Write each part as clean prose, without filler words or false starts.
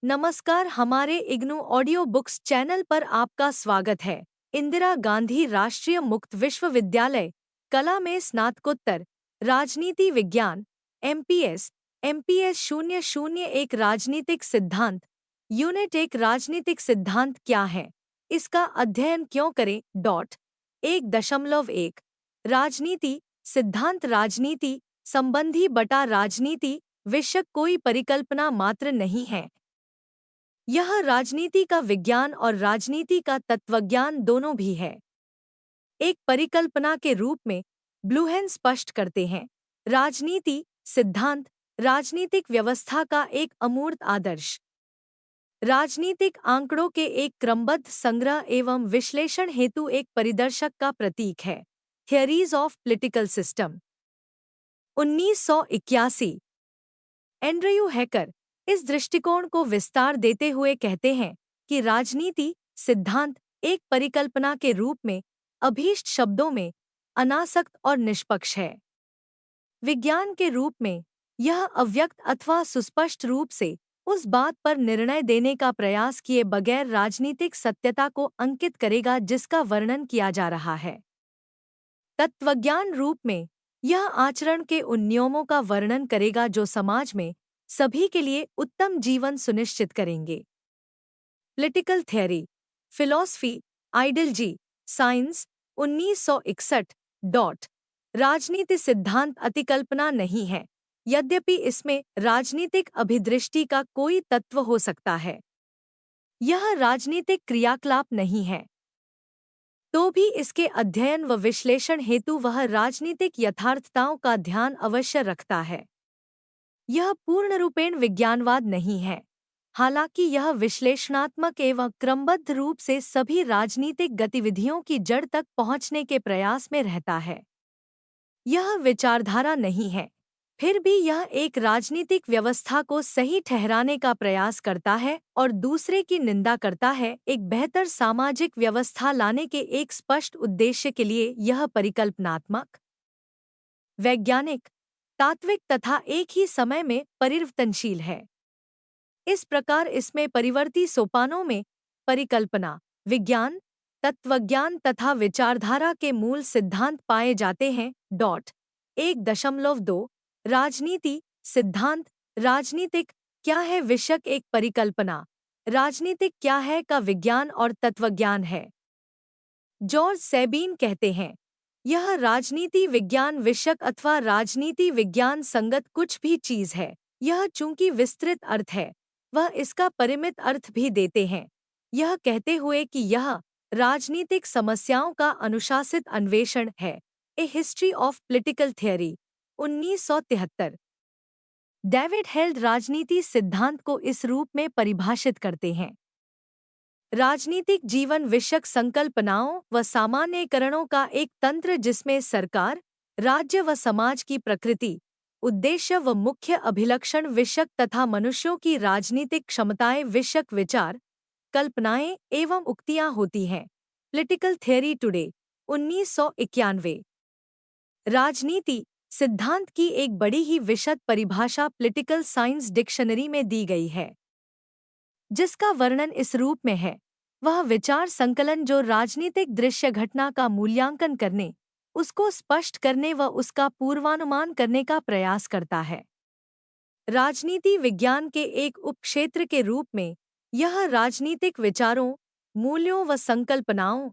नमस्कार, हमारे IGNOU audio books channel पर आपका स्वागत है। इंदिरा गांधी राष्ट्रीय मुक्त विश्वविद्यालय कला में स्नातकोत्तर राजनीति विज्ञान एमपीएस 001 राजनीतिक सिद्धांत यूनिट 1 राजनीतिक सिद्धांत क्या है, इसका अध्ययन क्यों करें। 1.1 राजनीति सिद्धांत राजनीति संबंधी बटा राजनीति विषयक कोई परिकल्पना मात्र नहीं है। यह राजनीति का विज्ञान और राजनीति का तत्वज्ञान दोनों भी है। एक परिकल्पना के रूप में ब्लूहेन स्पष्ट करते हैं, राजनीति सिद्धांत राजनीतिक व्यवस्था का एक अमूर्त आदर्श, राजनीतिक आंकड़ों के एक क्रमबद्ध संग्रह एवं विश्लेषण हेतु एक परिदर्शक का प्रतीक है। Theories of political system 1981। Andrew hacker इस दृष्टिकोण को विस्तार देते हुए कहते हैं कि राजनीति सिद्धांत एक परिकल्पना के रूप में अभीष्ट शब्दों में अनासक्त और निष्पक्ष है। विज्ञान के रूप में यह अव्यक्त अथवा सुस्पष्ट रूप से उस बात पर निर्णय देने का प्रयास किए बगैर राजनीतिक सत्यता को अंकित करेगा जिसका वर्णन किया जा रहा है। तत्वज्ञान रूप में यह आचरण के उन नियमों का वर्णन करेगा जो समाज में सभी के लिए उत्तम जीवन सुनिश्चित करेंगे। Political theory philosophy ideology science 1961। राजनीति सिद्धांत अतिकल्पना नहीं है, यद्यपि इसमें राजनीतिक अभिदृष्टि का कोई तत्व हो सकता है। यह राजनीतिक क्रियाकलाप नहीं है, तो भी इसके अध्ययन व विश्लेषण हेतु वह राजनीतिक यथार्थताओं का ध्यान अवश्य रखता है। यह पूर्णरूपेण विज्ञानवाद नहीं है, हालांकि यह विश्लेषणात्मक एवं क्रमबद्ध रूप से सभी राजनीतिक गतिविधियों की जड़ तक पहुंचने के प्रयास में रहता है। यह विचारधारा नहीं है, फिर भी यह एक राजनीतिक व्यवस्था को सही ठहराने का प्रयास करता है और दूसरे की निंदा करता है। एक बेहतर सामाजिक व्यवस्था लाने के एक स्पष्ट उद्देश्य के लिए यह परिकल्पनात्मक, वैज्ञानिक, तात्विक तथा एक ही समय में परिवर्तनशील है। इस प्रकार इसमें परिवर्ती सोपानों में परिकल्पना, विज्ञान, तत्वज्ञान तथा विचारधारा के मूल सिद्धांत पाए जाते हैं। 1.2 राजनीति सिद्धांत राजनीतिक क्या है विषयक एक परिकल्पना, राजनीतिक क्या है का विज्ञान और तत्वज्ञान है। जॉर्ज सेबीन कहते हैं, यह राजनीति विज्ञान विषयक अथवा राजनीति विज्ञान संगत कुछ भी चीज है। यह चूंकि विस्तृत अर्थ है, वह इसका परिमित अर्थ भी देते हैं, यह कहते हुए कि यह राजनीतिक समस्याओं का अनुशासित अन्वेषण है। A history of political theory 1973। David Held राजनीति सिद्धांत को इस रूप में परिभाषित करते हैं, राजनीतिक जीवन विषयक संकल्पनाओं व सामान्यीकरणों का एक तंत्र जिसमें सरकार, राज्य व समाज की प्रकृति, उद्देश्य व मुख्य अभिलक्षण विषयक तथा मनुष्यों की राजनीतिक क्षमताएं विषयक विचार, कल्पनाएं एवं उक्तियां होती हैं। Political theory today 1991। राजनीति सिद्धांत की एक बड़ी ही विशद परिभाषा पॉलिटिकल साइंस डिक्शनरी में दी गई है, जिसका वर्णन इस रूप में है, वह विचार संकलन जो राजनीतिक दृश्य घटना का मूल्यांकन करने, उसको स्पष्ट करने व उसका पूर्वानुमान करने का प्रयास करता है। राजनीति विज्ञान के एक उपक्षेत्र के रूप में यह राजनीतिक विचारों, मूल्यों व संकल्पनाओं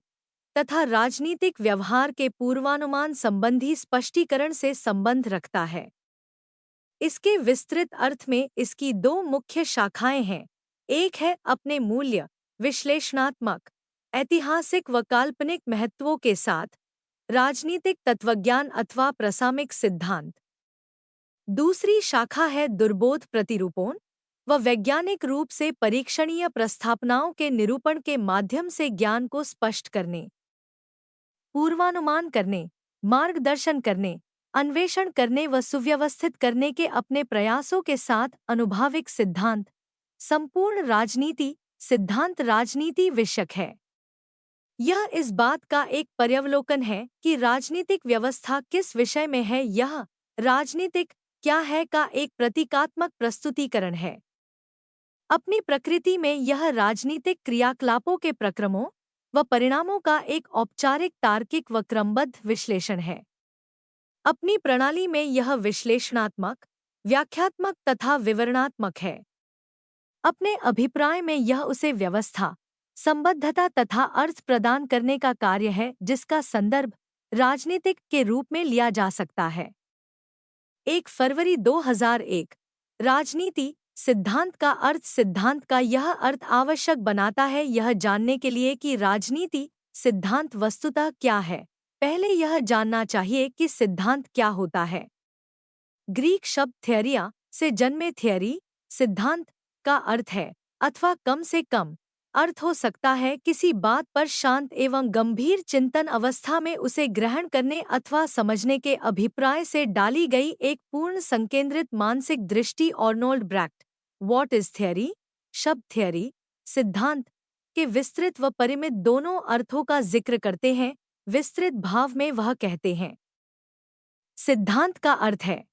तथा राजनीतिक व्यवहार के पूर्वानुमान संबंधी स्पष्टीकरण से संबंध रखता है। इसके विस्तृत अर्थ में इसकी दो मुख्य शाखाएं हैं। एक है अपने मूल्य, विश्लेषणात्मक, ऐतिहासिक व काल्पनिक महत्वों के साथ राजनीतिक तत्वज्ञान अथवा प्रासंगिक सिद्धांत। दूसरी शाखा है दुर्बोध प्रतिरूपण व वैज्ञानिक रूप से परीक्षणीय प्रस्थापनाओं के निरूपण के माध्यम से ज्ञान को स्पष्ट करने, पूर्वानुमान करने, मार्गदर्शन करने, अन्वेषण करने व सुव्यवस्थित करने के अपने प्रयासों के साथ अनुभाविक सिद्धांत। संपूर्ण राजनीति सिद्धांत राजनीति विषयक है। यह इस बात का एक पर्यावलोकन है कि राजनीतिक व्यवस्था किस विषय में है, यह राजनीतिक क्या है का एक प्रतीकात्मक प्रस्तुतिकरण है। अपनी प्रकृति में यह राजनीतिक क्रियाकलापों के प्रक्रमों व परिणामों का एक औपचारिक तार्किक व क्रमबद्ध विश्लेषण है। अपनी प्रणाली में यह विश्लेषणात्मक, व्याख्यात्मक तथा विवरणात्मक है। अपने अभिप्राय में यह उसे व्यवस्था, संबद्धता तथा अर्थ प्रदान करने का कार्य है जिसका संदर्भ राजनीतिक के रूप में लिया जा सकता है। 1 फरवरी 2001 राजनीति सिद्धांत का अर्थ। सिद्धांत का यह अर्थ आवश्यक बनाता है यह जानने के लिए कि राजनीति सिद्धांत वस्तुतः क्या है, पहले यह जानना चाहिए कि सिद्धांत क्या होता है। ग्रीक शब्द थियरिया से जन्मे थियरी सिद्धांत का अर्थ है, अथवा कम से कम अर्थ हो सकता है किसी बात पर शांत एवं गंभीर चिंतन अवस्था में उसे ग्रहण करने अथवा समझने के अभिप्राय से डाली गई एक पूर्ण संकेंद्रित मानसिक दृष्टि। Arnold bract what is theory शब्द थियरी सिद्धांत के विस्तृत व परिमित दोनों अर्थों का जिक्र करते हैं। विस्तृत भाव में वह कहते हैं, सिद्धांत का अर्थ है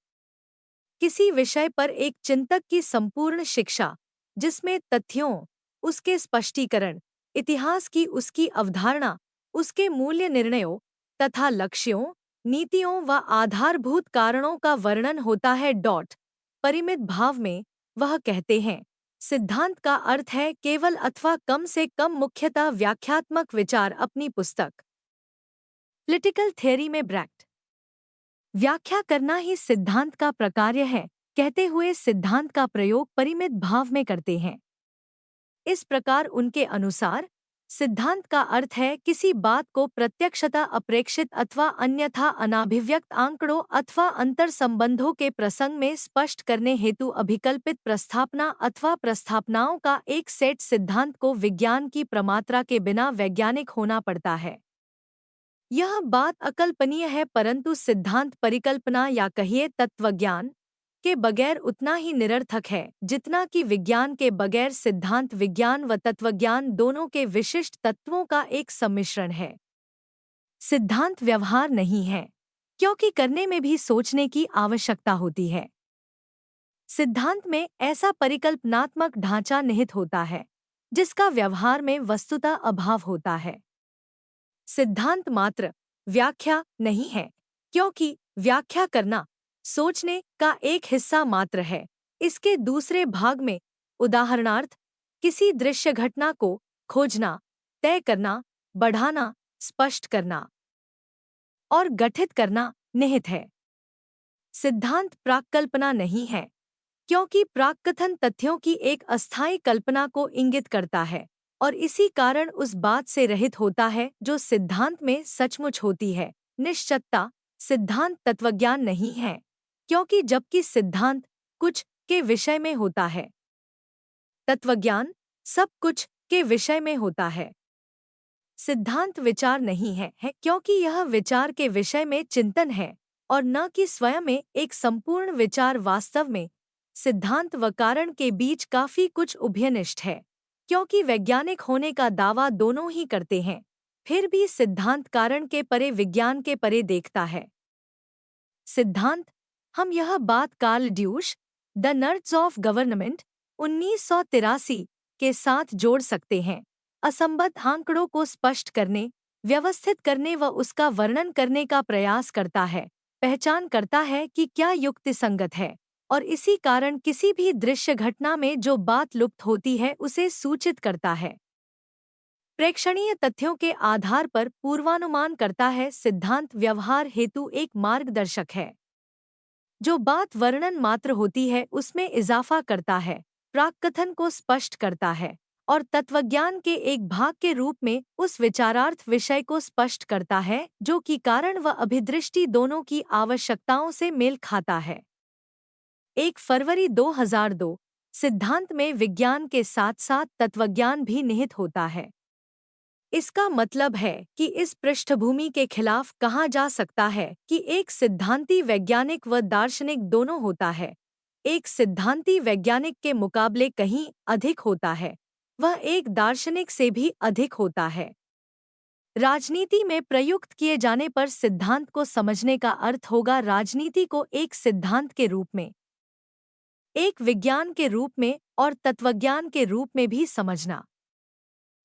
किसी विषय पर एक चिंतक की संपूर्ण शिक्षा जिसमें तथ्यों, उसके स्पष्टीकरण, इतिहास की उसकी अवधारणा, उसके मूल्य निर्णयों तथा लक्ष्यों, नीतियों व आधारभूत कारणों का वर्णन होता है। परिमित भाव में वह कहते हैं, सिद्धांत का अर्थ है केवल अथवा कम से कम मुख्यतः व्याख्यात्मक विचार। अपनी पुस्तक पॉलिटिकल थियरी में ब्रैक्ट व्याख्या करना ही सिद्धांत का प्रकार्य है कहते हुए सिद्धांत का प्रयोग परिमित भाव में करते हैं। इस प्रकार उनके अनुसार सिद्धांत का अर्थ है किसी बात को प्रत्यक्षतः अप्रेक्षित अथवा अन्यथा अनाभिव्यक्त आंकड़ों अथवा अंतर संबंधों के प्रसंग में स्पष्ट करने हेतु अभिकल्पित प्रस्थापना अथवा प्रस्थापनाओं का एक सेट। सिद्धांत को विज्ञान की प्रमात्रा के बिना वैज्ञानिक होना पड़ता है। यह बात अकल्पनीय है, परंतु सिद्धांत परिकल्पना या कहिए तत्वज्ञान के बगैर उतना ही निरर्थक है जितना कि विज्ञान के बगैर सिद्धांत। विज्ञान व तत्वज्ञान दोनों के विशिष्ट तत्वों का एक सम्मिश्रण है। सिद्धांत व्यवहार नहीं है, क्योंकि करने में भी सोचने की आवश्यकता होती है। सिद्धांत में ऐसा परिकल्पनात्मक ढांचा निहित होता है जिसका व्यवहार में वस्तुतः अभाव होता है। सिद्धांत मात्र व्याख्या नहीं है, क्योंकि व्याख्या करना सोचने का एक हिस्सा मात्र है। इसके दूसरे भाग में उदाहरणार्थ किसी दृश्य घटना को खोजना, तय करना, बढ़ाना, स्पष्ट करना और गठित करना निहित है। सिद्धांत प्राक्कल्पना नहीं है, क्योंकि प्राक्कथन तथ्यों की एक अस्थायी कल्पना को इंगित करता है और इसी कारण उस बात से रहित होता है जो सिद्धांत में सचमुच होती है। निश्चतता सिद्धांत तत्वज्ञान नहीं है, क्योंकि जबकि सिद्धांत कुछ के विषय में होता है, तत्वज्ञान सब कुछ के विषय में होता है। सिद्धांत विचार नहीं है, क्योंकि यह विचार के विषय में चिंतन है और न कि स्वयं में एक संपूर्ण विचार। वास्तव में सिद्धांत व कारण के बीच काफी कुछ उभयनिष्ठ है, क्योंकि वैज्ञानिक होने का दावा दोनों ही करते हैं, फिर भी सिद्धांत कारण के परे, विज्ञान के परे देखता है। सिद्धांत हम यह बात Karl Deutsch the nerves of government 1983 के साथ जोड़ सकते हैं। असंबद्ध आंकड़ों को स्पष्ट करने, व्यवस्थित करने व उसका वर्णन करने का प्रयास करता है, पहचान करता है कि क्या युक्तिसंगत है और इसी कारण किसी भी दृश्य घटना में जो बात लुप्त होती है उसे सूचित करता है। प्रेक्षणीय तथ्यों के आधार पर पूर्वानुमान करता है। सिद्धांत व्यवहार हेतु एक मार्गदर्शक है। जो बात वर्णन मात्र होती है उसमें इजाफा करता है, प्राक्कथन को स्पष्ट करता है और तत्वज्ञान के एक भाग के रूप में उस विचारार्थ विषय को स्पष्ट करता है जो कि कारण व अभिदृष्टि दोनों की आवश्यकताओं से मेल खाता है। 1 फरवरी 2002 सिद्धांत में विज्ञान के साथ साथ तत्वज्ञान भी निहित होता है। इसका मतलब है कि इस पृष्ठभूमि के खिलाफ कहा जा सकता है कि एक सिद्धांती वैज्ञानिक व दार्शनिक दोनों होता है। एक सिद्धांती वैज्ञानिक के मुकाबले कहीं अधिक होता है, वह एक दार्शनिक से भी अधिक होता है। राजनीति में प्रयुक्त किए जाने पर सिद्धांत को समझने का अर्थ होगा राजनीति को एक सिद्धांत के रूप में, एक विज्ञान के रूप में और तत्वज्ञान के रूप में भी समझना।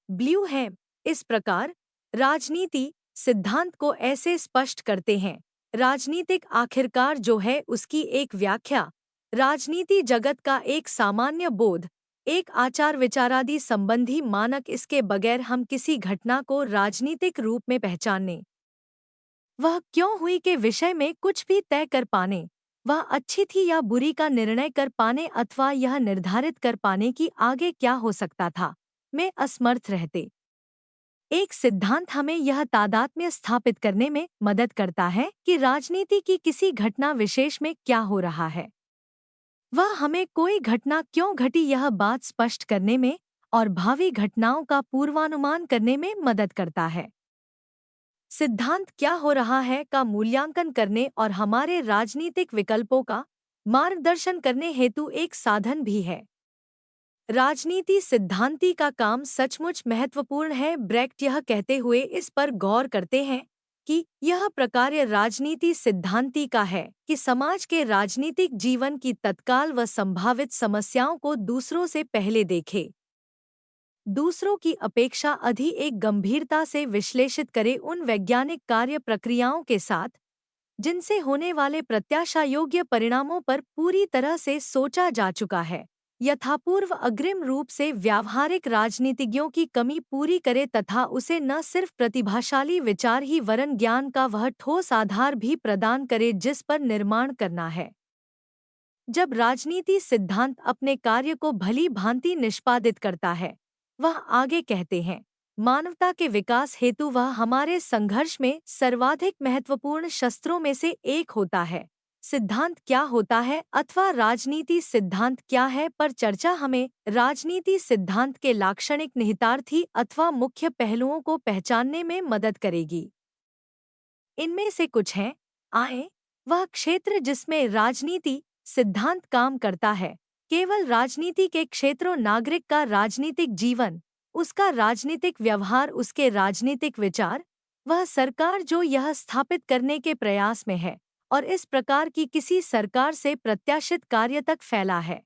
ब्लू है इस प्रकार राजनीति सिद्धांत को ऐसे स्पष्ट करते हैं। राजनीतिक आखिरकार जो है उसकी एक व्याख्या, राजनीति जगत का एक सामान्य बोध, एक आचार विचारादि संबंधी मानक। इसके बगैर हम किसी घटना को राजनीतिक रूप में पहचानने, वह क्यों हुई के विषय में कुछ भी तय कर पाने, वह अच्छी थी या बुरी का निर्णय कर पाने अथवा यह निर्धारित कर पाने कि आगे क्या हो सकता था, में असमर्थ रहते। एक सिद्धांत हमें यह तादात्म्य स्थापित करने में मदद करता है कि राजनीति की किसी घटना विशेष में क्या हो रहा है। वह हमें कोई घटना क्यों घटी यह बात स्पष्ट करने में और भावी घटनाओं का पूर्वानुमान करने में मदद करता है। सिद्धांत क्या हो रहा है का मूल्यांकन करने और हमारे राजनीतिक विकल्पों का मार्गदर्शन करने हेतु एक साधन भी है। राजनीति सिद्धांती का काम सचमुच महत्वपूर्ण है। ब्रेक्ट यह कहते हुए इस पर गौर करते हैं कि यह प्रकार्य राजनीति सिद्धांती का है कि समाज के राजनीतिक जीवन की तत्काल व संभावित समस्याओं को दूसरों से पहले देखे, दूसरों की अपेक्षा अधिक गंभीरता से विश्लेषित करे, उन वैज्ञानिक कार्य प्रक्रियाओं के साथ जिनसे होने वाले प्रत्याशा योग्य परिणामों पर पूरी तरह से सोचा जा चुका है, यथापूर्व अग्रिम रूप से व्यावहारिक राजनीतिज्ञों की कमी पूरी करे तथा उसे न सिर्फ प्रतिभाशाली विचार ही वरन ज्ञान का वह ठोस आधार भी प्रदान करे जिस पर निर्माण करना है। जब राजनीति सिद्धांत अपने कार्य को भली भांति निष्पादित करता है, वह आगे कहते हैं, मानवता के विकास हेतु वह हमारे संघर्ष में सर्वाधिक महत्वपूर्ण शस्त्रों में से एक होता है। सिद्धांत क्या होता है अथवा राजनीति सिद्धांत क्या है पर चर्चा हमें राजनीति सिद्धांत के लाक्षणिक निहितार्थी अथवा मुख्य पहलुओं को पहचानने में मदद करेगी। इनमें से कुछ हैं। आए, वह क्षेत्र जिसमें राजनीति सिद्धांत काम करता है, केवल राजनीति के क्षेत्रों, नागरिक का राजनीतिक जीवन, उसका राजनीतिक व्यवहार, उसके राजनीतिक विचार, वह सरकार जो यह स्थापित करने के प्रयास में है और इस प्रकार की किसी सरकार से प्रत्याशित कार्य तक फैला है।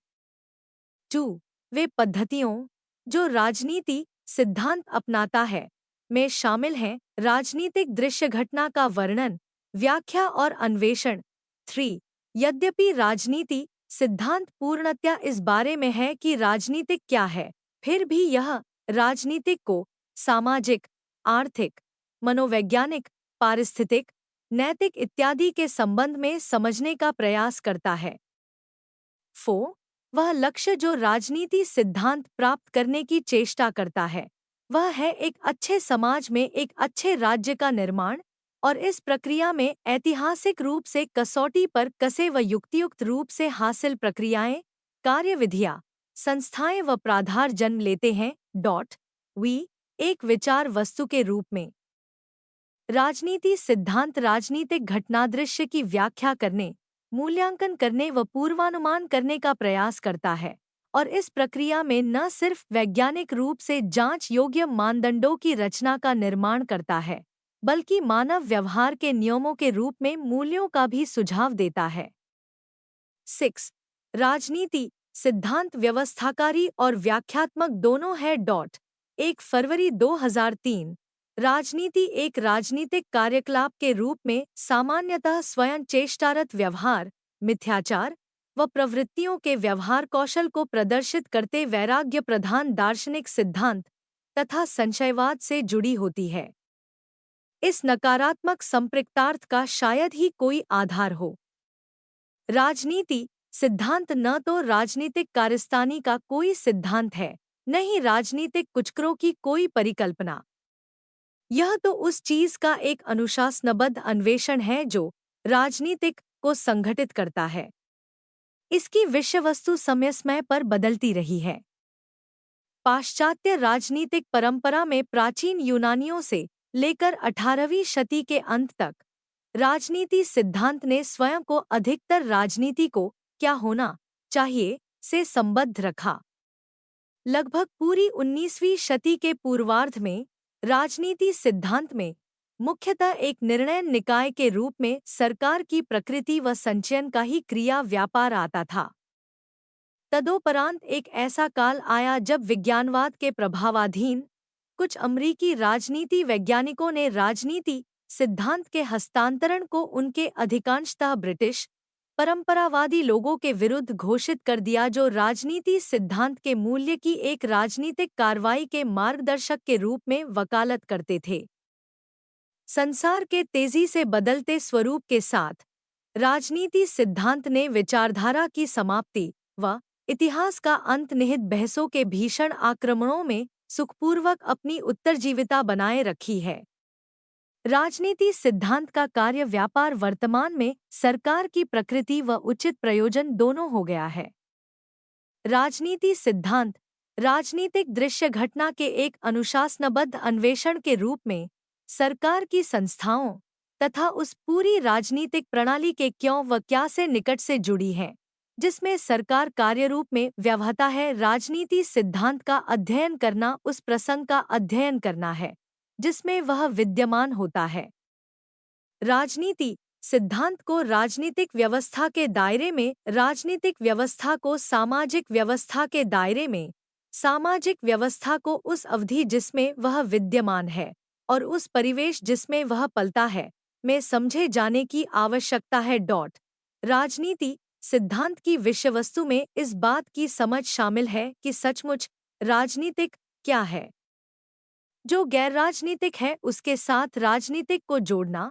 2. वे पद्धतियों जो राजनीति सिद्धांत अपनाता है में शामिल हैं, राजनीतिक दृश्य घटना का वर्णन, व्याख्या और अन्वेषण। 3. यद्यपि राजनीति सिद्धांत पूर्णतया इस बारे में है कि राजनीतिक क्या है, फिर भी यह राजनीतिक को सामाजिक, आर्थिक, मनोवैज्ञानिक, पारिस्थितिक, नैतिक इत्यादि के संबंध में समझने का प्रयास करता है। 4. वह लक्ष्य जो राजनीति सिद्धांत प्राप्त करने की चेष्टा करता है, वह है एक अच्छे समाज में एक अच्छे राज्य का निर्माण और इस प्रक्रिया में ऐतिहासिक रूप से कसौटी पर कसे व युक्तियुक्त रूप से हासिल प्रक्रियाएं, कार्यविधियां, संस्थाएं व प्राधार जन्म लेते हैं। वी एक विचार वस्तु के रूप में राजनीति सिद्धांत राजनीतिक घटनादृश्य की व्याख्या करने, मूल्यांकन करने व पूर्वानुमान करने का प्रयास करता है और इस प्रक्रिया में न सिर्फ वैज्ञानिक रूप से जांच योग्य मानदंडों की रचना का निर्माण करता है, बल्कि मानव व्यवहार के नियमों के रूप में मूल्यों का भी सुझाव देता है। 6. राजनीति सिद्धांत व्यवस्थाकारी और व्याख्यात्मक दोनों है। 1 फरवरी 2003 राजनीति एक राजनीतिक कार्यकलाप के रूप में सामान्यतः स्वयं चेष्टारत व्यवहार, मिथ्याचार व प्रवृत्तियों के व्यवहार कौशल को प्रदर्शित करते वैराग्य प्रधान दार्शनिक सिद्धांत तथा संशयवाद से जुड़ी होती है। इस नकारात्मक संपृक्तार्थ का शायद ही कोई आधार हो। राजनीति सिद्धांत न तो राजनीतिक कारस्तानी का कोई सिद्धांत है, न ही राजनीतिक कुचक्रों की कोई परिकल्पना। यह तो उस चीज का एक अनुशासनबद्ध अन्वेषण है जो राजनीतिक को संगठित करता है। इसकी विषयवस्तु समय समय पर बदलती रही है। पाश्चात्य राजनीतिक परंपरा में प्राचीन यूनानियों से लेकर 18वीं शती के अंत तक राजनीति सिद्धांत ने स्वयं को अधिकतर राजनीति को क्या होना चाहिए से संबद्ध रखा। लगभग पूरी 19वीं शती के पूर्वार्ध में राजनीति सिद्धांत में मुख्यतः एक निर्णय निकाय के रूप में सरकार की प्रकृति व संचयन का ही क्रिया व्यापार आता था। तदोपरांत एक ऐसा काल आया जब विज्ञानवाद के प्रभावाधीन कुछ अमरीकी राजनीति वैज्ञानिकों ने राजनीति सिद्धांत के हस्तांतरण को उनके अधिकांशतः ब्रिटिश परंपरावादी लोगों के विरुद्ध घोषित कर दिया, जो राजनीति सिद्धांत के मूल्य की एक राजनीतिक कार्रवाई के मार्गदर्शक के रूप में वकालत करते थे। संसार के तेजी से बदलते स्वरूप के साथ राजनीति सिद्धांत ने विचारधारा की समाप्ति व इतिहास का अंत निहित बहसों के भीषण आक्रमणों में सुखपूर्वक अपनी उत्तरजीविता बनाए रखी है। राजनीति सिद्धांत का कार्य व्यापार वर्तमान में सरकार की प्रकृति व उचित प्रयोजन दोनों हो गया है। राजनीति सिद्धांत राजनीतिक दृश्य घटना के एक अनुशासनबद्ध अन्वेषण के रूप में सरकार की संस्थाओं तथा उस पूरी राजनीतिक प्रणाली के क्यों व क्या से निकट से जुड़ी है जिसमें सरकार कार्यरूप में व्यवहता है। राजनीति सिद्धांत का अध्ययन करना उस प्रसंग का अध्ययन करना है जिसमें वह विद्यमान होता है। राजनीति सिद्धांत को राजनीतिक व्यवस्था के दायरे में, राजनीतिक व्यवस्था को सामाजिक व्यवस्था के दायरे में, सामाजिक व्यवस्था को उस अवधि जिसमें वह विद्यमान है और उस परिवेश जिसमें वह पलता है में समझे जाने की आवश्यकता है। राजनीति सिद्धांत की विषयवस्तु में इस बात की समझ शामिल है कि सचमुच राजनीतिक क्या है, जो गैर राजनीतिक है उसके साथ राजनीतिक को जोड़ना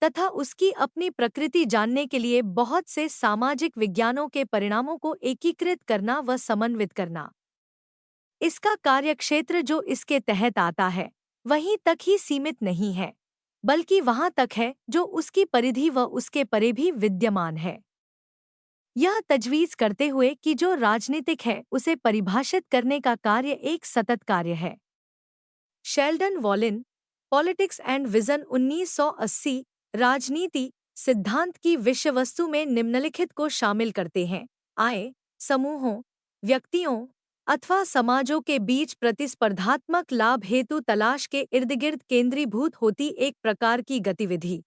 तथा उसकी अपनी प्रकृति जानने के लिए बहुत से सामाजिक विज्ञानों के परिणामों को एकीकृत करना व समन्वित करना। इसका कार्यक्षेत्र जो इसके तहत आता है वहीं तक ही सीमित नहीं है, बल्कि वहां तक है जो उसकी परिधि व उसके परे भी विद्यमान है। यह तजवीज़ करते हुए कि जो राजनीतिक है उसे परिभाषित करने का कार्य एक सतत कार्य है। Sheldon violin, politics and vision 1980 राजनीति सिद्धांत की विषयवस्तु में निम्नलिखित को शामिल करते हैं। आय, समूहों, व्यक्तियों अथवा समाजों के बीच प्रतिस्पर्धात्मक लाभ हेतु तलाश के इर्दगिर्द केंद्रीभूत होती एक प्रकार की गतिविधि।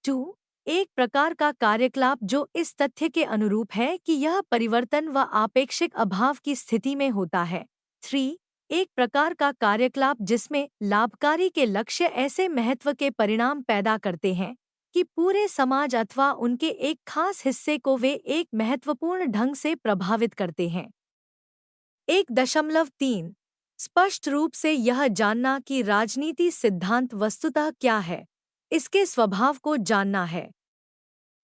2. एक प्रकार का कार्यकलाप जो इस तथ्य के अनुरूप है कि यह परिवर्तन व आपेक्षिक अभाव की स्थिति में होता है। 3. एक प्रकार का कार्यकलाप जिसमें लाभकारी के लक्ष्य ऐसे महत्व के परिणाम पैदा करते हैं कि पूरे समाज अथवा उनके एक खास हिस्से को वे एक महत्वपूर्ण ढंग से प्रभावित करते हैं। 1.3 स्पष्ट रूप से यह जानना कि राजनीति सिद्धांत वस्तुतः क्या है, इसके स्वभाव को जानना है।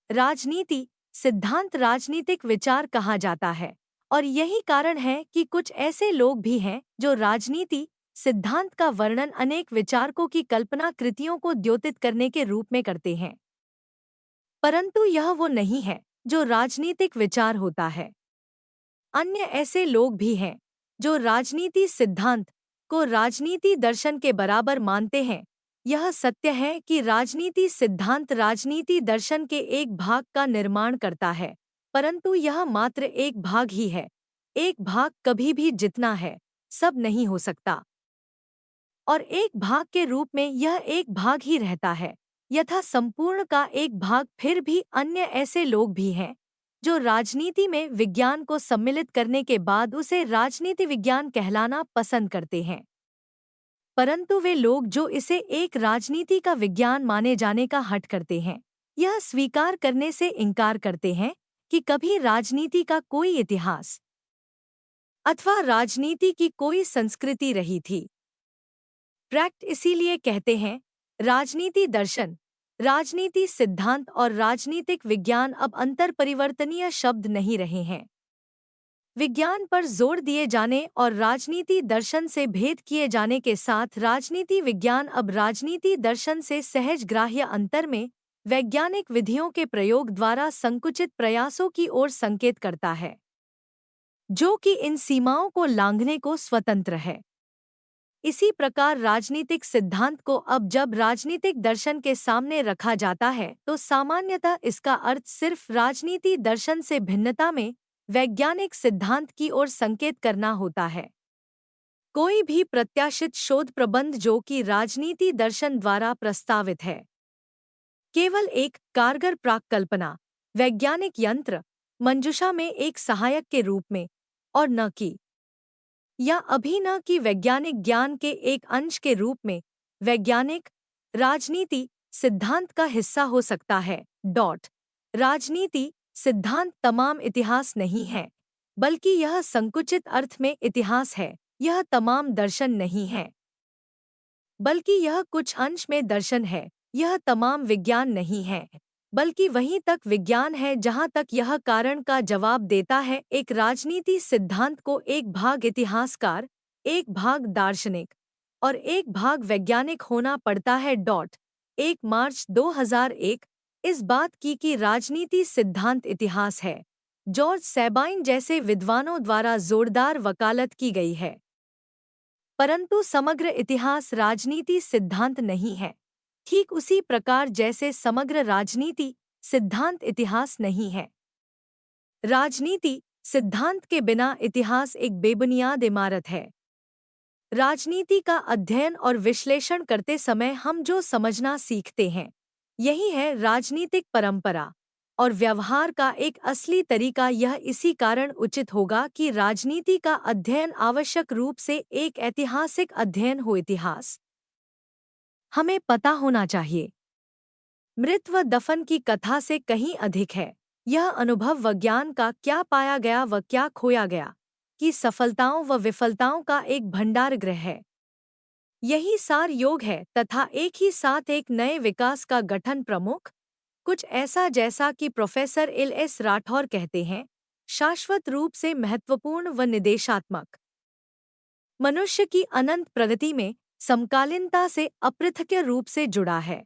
राजनीति सिद्धांत राजनीतिक विचार कहा जाता है और यही कारण है कि कुछ ऐसे लोग भी हैं जो राजनीति सिद्धांत का वर्णन अनेक विचारकों की कल्पना कृतियों को द्योतित करने के रूप में करते हैं, परंतु यह वो नहीं है जो राजनीतिक विचार होता है। अन्य ऐसे लोग भी हैं जो राजनीति सिद्धांत को राजनीति दर्शन के बराबर मानते हैं। यह सत्य है कि राजनीति सिद्धांत राजनीति दर्शन के एक भाग का निर्माण करता है, परंतु यह मात्र एक भाग ही है। एक भाग कभी भी जितना है सब नहीं हो सकता और एक भाग के रूप में यह एक भाग ही रहता है यथा संपूर्ण का एक भाग। फिर भी अन्य ऐसे लोग भी हैं जो राजनीति में विज्ञान को सम्मिलित करने के बाद उसे राजनीति विज्ञान कहलाना पसंद करते हैं, परंतु वे लोग जो इसे एक राजनीति का विज्ञान माने जाने का हठ करते हैं यह स्वीकार करने से इनकार करते हैं कि कभी राजनीति का कोई इतिहास अथवा राजनीति की कोई संस्कृति रही थी। प्रैक्ट इसीलिए कहते हैं राजनीति दर्शन, राजनीति सिद्धांत और राजनीतिक विज्ञान अब अंतरपरिवर्तनीय शब्द नहीं रहे हैं। विज्ञान पर जोर दिए जाने और राजनीति दर्शन से भेद किए जाने के साथ राजनीति विज्ञान अब राजनीति दर्शन से सहज ग्राह्य अंतर में वैज्ञानिक विधियों के प्रयोग द्वारा संकुचित प्रयासों की ओर संकेत करता है, जो कि इन सीमाओं को लांघने को स्वतंत्र है। इसी प्रकार राजनीतिक सिद्धांत को अब जब राजनीतिक दर्शन के सामने रखा जाता है तो सामान्यतः इसका अर्थ सिर्फ राजनीति दर्शन से भिन्नता में वैज्ञानिक सिद्धांत की ओर संकेत करना होता है। कोई भी प्रत्याशित शोध प्रबंध जो कि राजनीति दर्शन द्वारा प्रस्तावित है केवल एक कारगर प्राक्कल्पना, वैज्ञानिक यंत्र मंजूषा में एक सहायक के रूप में, और न कि या अभी न कि वैज्ञानिक ज्ञान के एक अंश के रूप में। वैज्ञानिक राजनीति सिद्धांत का हिस्सा हो सकता है। राजनीति सिद्धांत तमाम इतिहास नहीं है, बल्कि यह संकुचित अर्थ में इतिहास है। यह तमाम दर्शन नहीं है, बल्कि यह कुछ अंश में दर्शन है। यह तमाम विज्ञान नहीं है, बल्कि वहीं तक विज्ञान है जहां तक यह कारण का जवाब देता है। एक राजनीति सिद्धांत को एक भाग इतिहासकार, एक भाग दार्शनिक और एक भाग वैज्ञानिक होना पड़ता है। 1 मार्च 2001 इस बात की कि राजनीति सिद्धांत इतिहास है, जॉर्ज सैबाइन जैसे विद्वानों द्वारा जोरदार वकालत की गई है। परंतु समग्र इतिहास राजनीति सिद्धांत नहीं है, ठीक उसी प्रकार जैसे समग्र राजनीति सिद्धांत इतिहास नहीं है। राजनीति सिद्धांत के बिना इतिहास एक बेबुनियाद इमारत है। राजनीति का अध्ययन और विश्लेषण करते समय हम जो समझना सीखते हैं, यही है राजनीतिक परंपरा और व्यवहार का एक असली तरीका। यह इसी कारण उचित होगा कि राजनीति का अध्ययन आवश्यक रूप से एक ऐतिहासिक अध्ययन हो। इतिहास हमें पता होना चाहिए। मृत व दफन की कथा से कहीं अधिक है। यह अनुभव व ज्ञान का क्या पाया गया व क्या खोया गया की सफलताओं व विफलताओं का एक भंडारगृह है। यही सार योग है तथा एक ही साथ एक नए विकास का गठन प्रमुख, कुछ ऐसा जैसा कि प्रोफेसर एल.एस. राठौर कहते हैं, शाश्वत रूप से महत्वपूर्ण व निदेशात्मक। मनुष्य की अनंत प्रगति में समकालीनता से अपृथक्य रूप से जुड़ा है।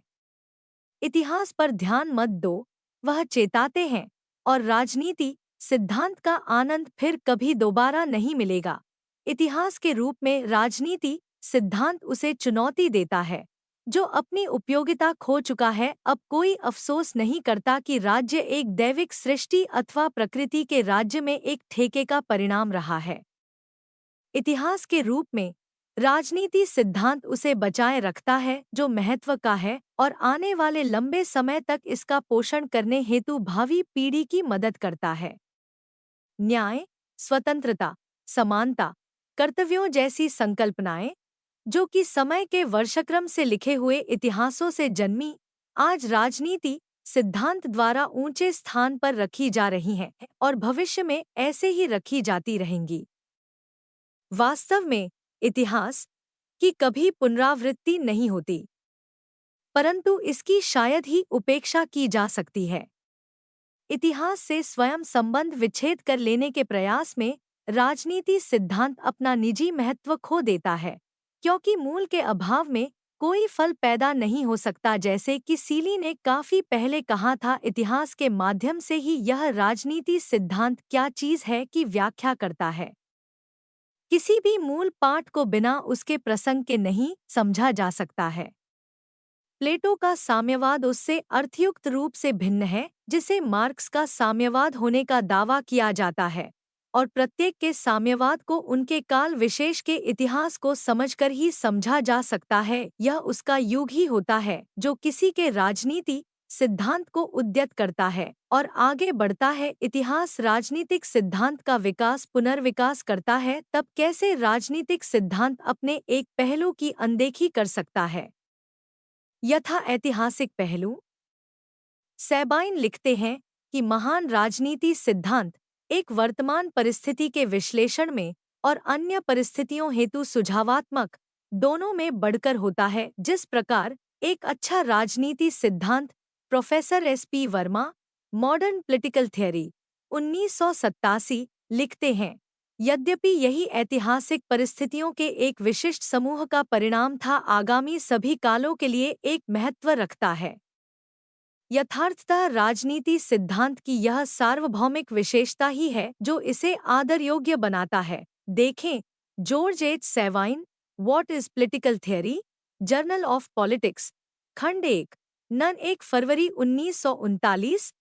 इतिहास पर ध्यान मत दो, वह चेताते हैं, और राजनीति सिद्धांत का आनंद फिर कभी दोबारा नहीं मिलेगा। इतिहास के रूप में राजनीति सिद्धांत उसे चुनौती देता है जो अपनी उपयोगिता खो चुका है। अब कोई अफसोस नहीं करता कि राज्य एक दैविक सृष्टि अथवा प्रकृति के राज्य में एक ठेके का परिणाम रहा है। इतिहास के रूप में राजनीति सिद्धांत उसे बचाए रखता है जो महत्व का है, और आने वाले लंबे समय तक इसका पोषण करने हेतु भावी पीढ़ी की मदद करता है। न्याय, स्वतंत्रता, समानता, कर्तव्यों जैसी संकल्पनाएं, जो कि समय के वर्षक्रम से लिखे हुए इतिहासों से जन्मी, आज राजनीति सिद्धांत द्वारा ऊंचे स्थान पर रखी जा रही हैं और भविष्य में ऐसे ही रखी जाती रहेंगी। वास्तव में इतिहास की कभी पुनरावृत्ति नहीं होती, परंतु इसकी शायद ही उपेक्षा की जा सकती है। इतिहास से स्वयं संबंध विच्छेद कर लेने के प्रयास में राजनीति सिद्धांत अपना निजी महत्व खो देता है, क्योंकि मूल के अभाव में कोई फल पैदा नहीं हो सकता। जैसे कि सीली ने काफी पहले कहा था, इतिहास के माध्यम से ही यह राजनीति सिद्धांत क्या चीज है की व्याख्या करता है। किसी भी मूल पाठ को बिना उसके प्रसंग के नहीं समझा जा सकता है। प्लेटो का साम्यवाद उससे अर्थयुक्त रूप से भिन्न है, जिसे मार्क्स का साम्यवाद होने का दावा किया जाता है, और प्रत्येक के साम्यवाद को उनके काल विशेष के इतिहास को समझकर ही समझा जा सकता है। यह उसका युग ही होता है जो किसी के राजनीति सिद्धांत को उद्यत करता है और आगे बढ़ता है। इतिहास राजनीतिक सिद्धांत का विकास पुनर्विकास करता है, तब कैसे राजनीतिक सिद्धांत अपने एक पहलू की अनदेखी कर सकता है, यथा ऐतिहासिक पहलू। सैबाइन लिखते हैं कि महान राजनीति सिद्धांत एक वर्तमान परिस्थिति के विश्लेषण में और अन्य परिस्थितियों हेतु सुझावात्मक दोनों में बढ़कर होता है। जिस प्रकार एक अच्छा राजनीति सिद्धांत professor SP. Verma, modern political theory, 1987 लिखते हैं, यद्यपि यही ऐतिहासिक परिस्थितियों के एक विशिष्ट समूह का परिणाम था, आगामी सभी कालों के लिए एक महत्व रखता है। यथार्थतः राजनीति सिद्धांत की यह सार्वभौमिक विशेषता ही है जो इसे आदर योग्य बनाता है। देखें George H. Sabine, what is political theory, journal of politics, खंड 1, नन 1 फरवरी 1939।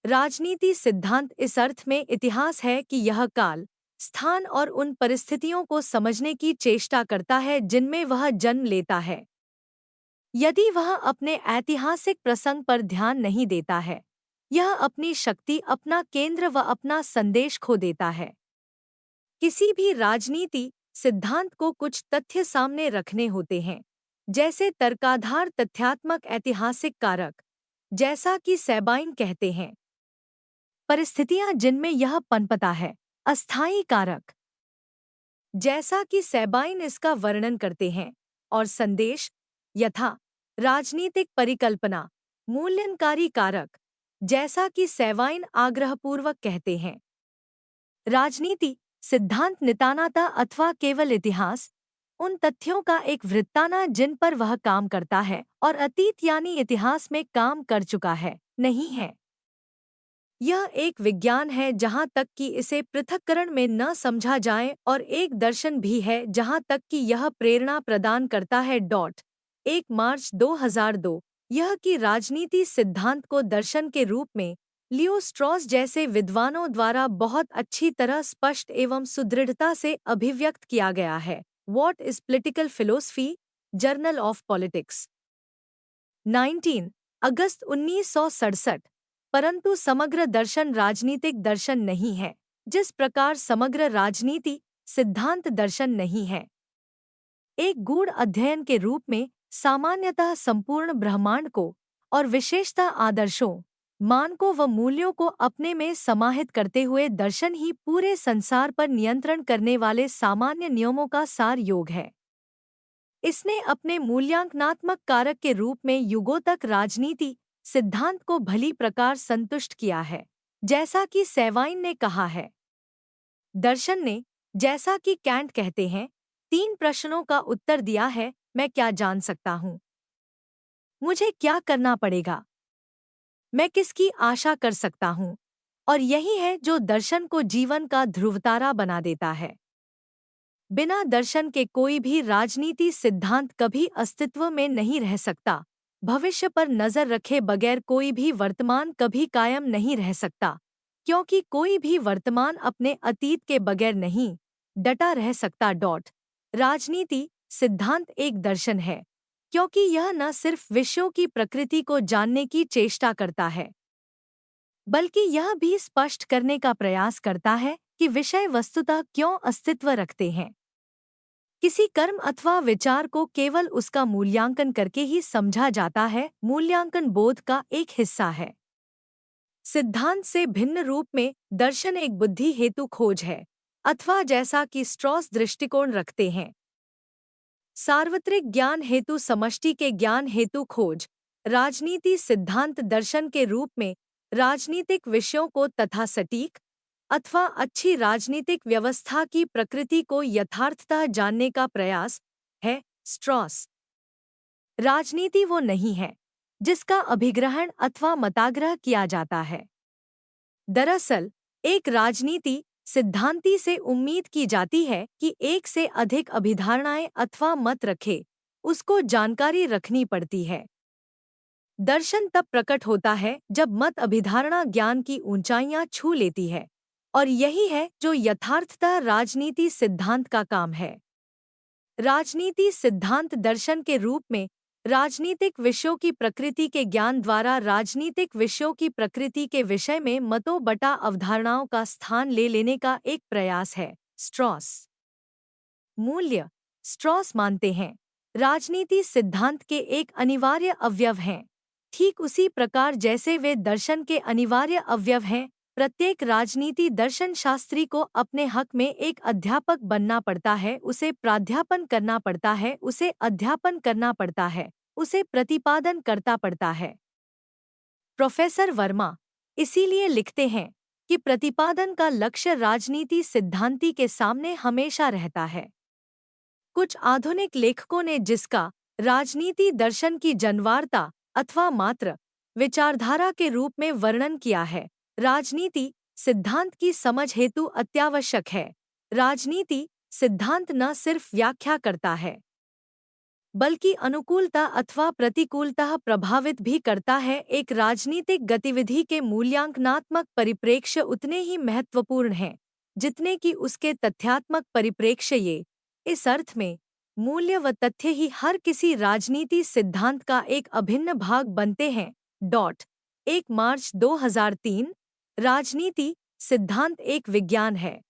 राजनीति सिद्धांत इस अर्थ में इतिहास है कि यह काल, स्थान और उन परिस्थितियों को समझने की चेष्टा करता है जिनमें वह जन्म लेता है। यदि वह अपने ऐतिहासिक प्रसंग पर ध्यान नहीं देता है यह अपनी शक्ति, अपना केंद्र व अपना संदेश खो देता है। किसी भी राजनीति सिद्धांत को कुछ तथ्य सामने रखने होते हैं, जैसे तर्काधार, तथ्यात्मक, ऐतिहासिक कारक, जैसा कि सैबाइन कहते हैं। परिस्थितियां जिनमें यह पनपता है, अस्थायी कारक, जैसा कि सैबाइन इसका वर्णन करते हैं, और संदेश यथा राजनीतिक परिकल्पना, मूल्यनकारी कारक, जैसा कि सैबाइन आग्रहपूर्वक कहते हैं। राजनीति सिद्धांत नितानाता अथवा केवल इतिहास, उन तथ्यों का एक वृत्ताना जिन पर वह काम करता है और अतीत यानी इतिहास में काम कर चुका है, नहीं है। यह एक विज्ञान है जहाँ तक कि इसे पृथक्करण में न समझा जाए, और एक दर्शन भी है जहाँ तक कि यह प्रेरणा प्रदान करता है। 1 मार्च 2002 यह कि राजनीति सिद्धांत को दर्शन के रूप में लियो स्ट्रॉस जैसे विद्वानों द्वारा बहुत अच्छी तरह स्पष्ट एवं सुदृढ़ता से अभिव्यक्त किया गया है। What is political philosophy? Journal of politics, 19 अगस्त 1967। परंतु समग्र दर्शन राजनीतिक दर्शन नहीं है, जिस प्रकार समग्र राजनीति सिद्धांत दर्शन नहीं है। एक गूढ़ अध्ययन के रूप में सामान्यतः संपूर्ण ब्रह्मांड को और विशेषतः आदर्शों, मानकों व मूल्यों को अपने में समाहित करते हुए दर्शन ही पूरे संसार पर नियंत्रण करने वाले सामान्य नियमों का सार योग है। इसने अपने मूल्यांकनात्मक कारक के रूप में युगों तक राजनीति सिद्धांत को भली प्रकार संतुष्ट किया है, जैसा कि सैबाइन ने कहा है। दर्शन ने, जैसा कि कैंट कहते हैं, 3 प्रश्नों का उत्तर दिया है। मैं क्या जान सकता हूँ? मुझे क्या करना पड़ेगा? मैं किसकी आशा कर सकता हूँ? और यही है जो दर्शन को जीवन का ध्रुवतारा बना देता है। बिना दर्शन के कोई भी राजनीति सिद्धांत कभी अस्तित्व में नहीं रह सकता। भविष्य पर नजर रखे बगैर कोई भी वर्तमान कभी कायम नहीं रह सकता, क्योंकि कोई भी वर्तमान अपने अतीत के बगैर नहीं डटा रह सकता। राजनीति सिद्धांत एक दर्शन है, क्योंकि यह न सिर्फ विषयों की प्रकृति को जानने की चेष्टा करता है, बल्कि यह भी स्पष्ट करने का प्रयास करता है कि विषय वस्तुतः क्यों अस्तित्व रखते हैं। किसी कर्म अथवा विचार को केवल उसका मूल्यांकन करके ही समझा जाता है। मूल्यांकन बोध का एक हिस्सा है। सिद्धांत से भिन्न रूप में दर्शन एक बुद्धि हेतु खोज है, अथवा जैसा कि स्ट्रॉस दृष्टिकोण रखते हैं, सार्वत्रिक ज्ञान हेतु, समष्टि के ज्ञान हेतु खोज। राजनीति सिद्धांत दर्शन के रूप में राजनीतिक विषयों को तथा सटीक अथवा अच्छी राजनीतिक व्यवस्था की प्रकृति को यथार्थतः जानने का प्रयास है। स्ट्रॉस, राजनीति वो नहीं है जिसका अभिग्रहण अथवा मताग्रह किया जाता है। दरअसल एक राजनीति सिद्धांती से उम्मीद की जाती है कि एक से अधिक अभिधारणाएं अथवा मत रखे, उसको जानकारी रखनी पड़ती है। दर्शन तब प्रकट होता है जब मत अभिधारणा ज्ञान की ऊंचाइयां छू लेती है, और यही है जो यथार्थतः राजनीति सिद्धांत का काम है। राजनीति सिद्धांत दर्शन के रूप में राजनीतिक विषयों की प्रकृति के ज्ञान द्वारा राजनीतिक विषयों की प्रकृति के विषय में मतों बटा अवधारणाओं का स्थान ले लेने का एक प्रयास है। स्ट्रॉस मूल्य। स्ट्रॉस मानते हैं राजनीति सिद्धांत के एक अनिवार्य अवयव हैं, ठीक उसी प्रकार जैसे वे दर्शन के अनिवार्य अवयव हैं। प्रत्येक राजनीति दर्शन शास्त्री को अपने हक में एक अध्यापक बनना पड़ता है, उसे प्राध्यापन करना पड़ता है, उसे अध्यापन करना पड़ता है, उसे प्रतिपादन करता पड़ता है। प्रोफेसर वर्मा इसीलिए लिखते हैं कि प्रतिपादन का लक्ष्य राजनीति सिद्धांती के सामने हमेशा रहता है। कुछ आधुनिक लेखकों ने जिसका राजनीति दर्शन की जनवारता अथवा मात्र विचारधारा के रूप में वर्णन किया है, राजनीति सिद्धांत की समझ हेतु अत्यावश्यक है। राजनीति सिद्धांत न सिर्फ व्याख्या करता है, बल्कि अनुकूलता अथवा प्रतिकूलता प्रभावित भी करता है। एक राजनीतिक गतिविधि के मूल्यांकनात्मक परिप्रेक्ष्य उतने ही महत्वपूर्ण हैं जितने कि उसके तथ्यात्मक परिप्रेक्ष्य। ये इस अर्थ में मूल्य व तथ्य ही हर किसी राजनीति सिद्धांत का एक अभिन्न भाग बनते हैं। 1 मार्च 2003। राजनीति सिद्धांत एक विज्ञान है।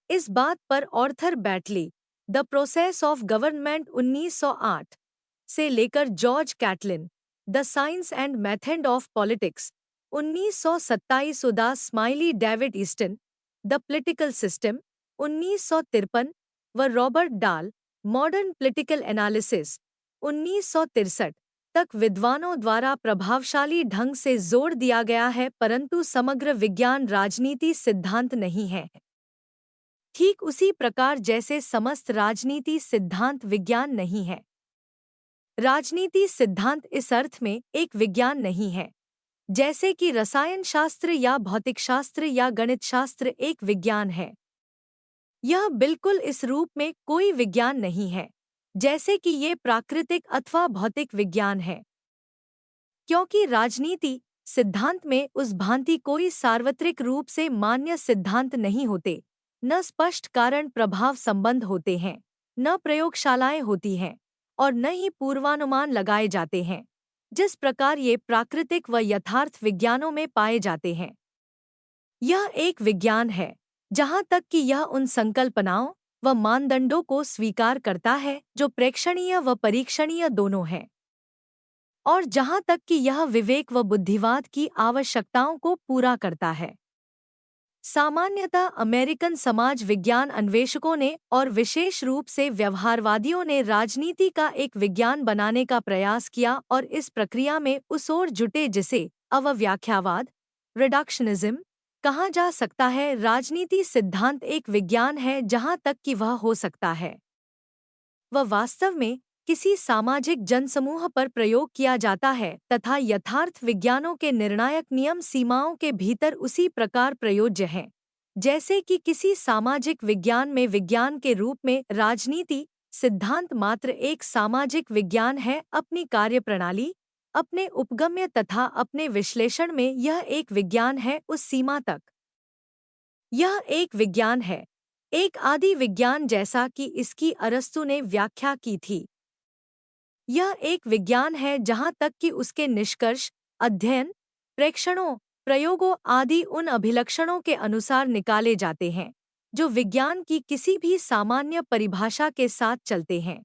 इस बात पर Arthur Bentley the process of government 1908 से लेकर George Catlin the science and method of politics 1927, उदास smiley David Easton the political system 1953 व रॉबर्ट डाल मॉडर्न पॉलिटिकल एनालिसिस 1963 तक विद्वानों द्वारा प्रभावशाली ढंग से जोर दिया गया है, परंतु समग्र विज्ञान राजनीति सिद्धांत नहीं है। ठीक उसी प्रकार जैसे समस्त राजनीति सिद्धांत विज्ञान नहीं है। राजनीति सिद्धांत इस अर्थ में एक विज्ञान नहीं है जैसे कि रसायन शास्त्र या भौतिकशास्त्र या गणितशास्त्र एक विज्ञान है। यह बिल्कुल इस रूप में कोई विज्ञान नहीं है जैसे कि ये प्राकृतिक अथवा भौतिक विज्ञान है, क्योंकि राजनीति सिद्धांत में उस भांति कोई सार्वत्रिक रूप से मान्य सिद्धांत नहीं होते, न स्पष्ट कारण प्रभाव संबंध होते हैं, न प्रयोगशालाएं होती हैं और न ही पूर्वानुमान लगाए जाते हैं जिस प्रकार ये प्राकृतिक व यथार्थ विज्ञानों में पाए जाते हैं। यह एक विज्ञान है जहाँ तक कि यह उन संकल्पनाओं व मानदंडों को स्वीकार करता है जो प्रेक्षणीय व परीक्षणीय दोनों हैं, और जहाँ तक कि यह विवेक व बुद्धिवाद की आवश्यकताओं को पूरा करता है। सामान्यतः अमेरिकन समाज विज्ञान अन्वेषकों ने और विशेष रूप से व्यवहारवादियों ने राजनीति का एक विज्ञान बनाने का प्रयास किया और इस प्रक्रिया में उस ओर जुटे जिसे अव्याख्यावाद रिडक्शनिज्म कहा जा सकता है। राजनीति सिद्धांत एक विज्ञान है जहाँ तक कि वह हो सकता है वह वास्तव में किसी सामाजिक जनसमूह पर प्रयोग किया जाता है तथा यथार्थ विज्ञानों के निर्णायक नियम सीमाओं के भीतर उसी प्रकार प्रयोज्य हैं जैसे कि किसी सामाजिक विज्ञान में विज्ञान के रूप में राजनीति सिद्धांत मात्र एक सामाजिक विज्ञान है। अपनी कार्यप्रणाली, अपने उपगम्य तथा अपने विश्लेषण में यह एक विज्ञान है उस सीमा तक। यह एक विज्ञान है, एक आदि विज्ञान जैसा कि इसकी अरस्तु ने व्याख्या की थी। यह एक विज्ञान है जहाँ तक कि उसके निष्कर्ष, अध्ययन, प्रेक्षणों, प्रयोगों आदि उन अभिलक्षणों के अनुसार निकाले जाते हैं जो विज्ञान की किसी भी सामान्य परिभाषा के साथ चलते हैं।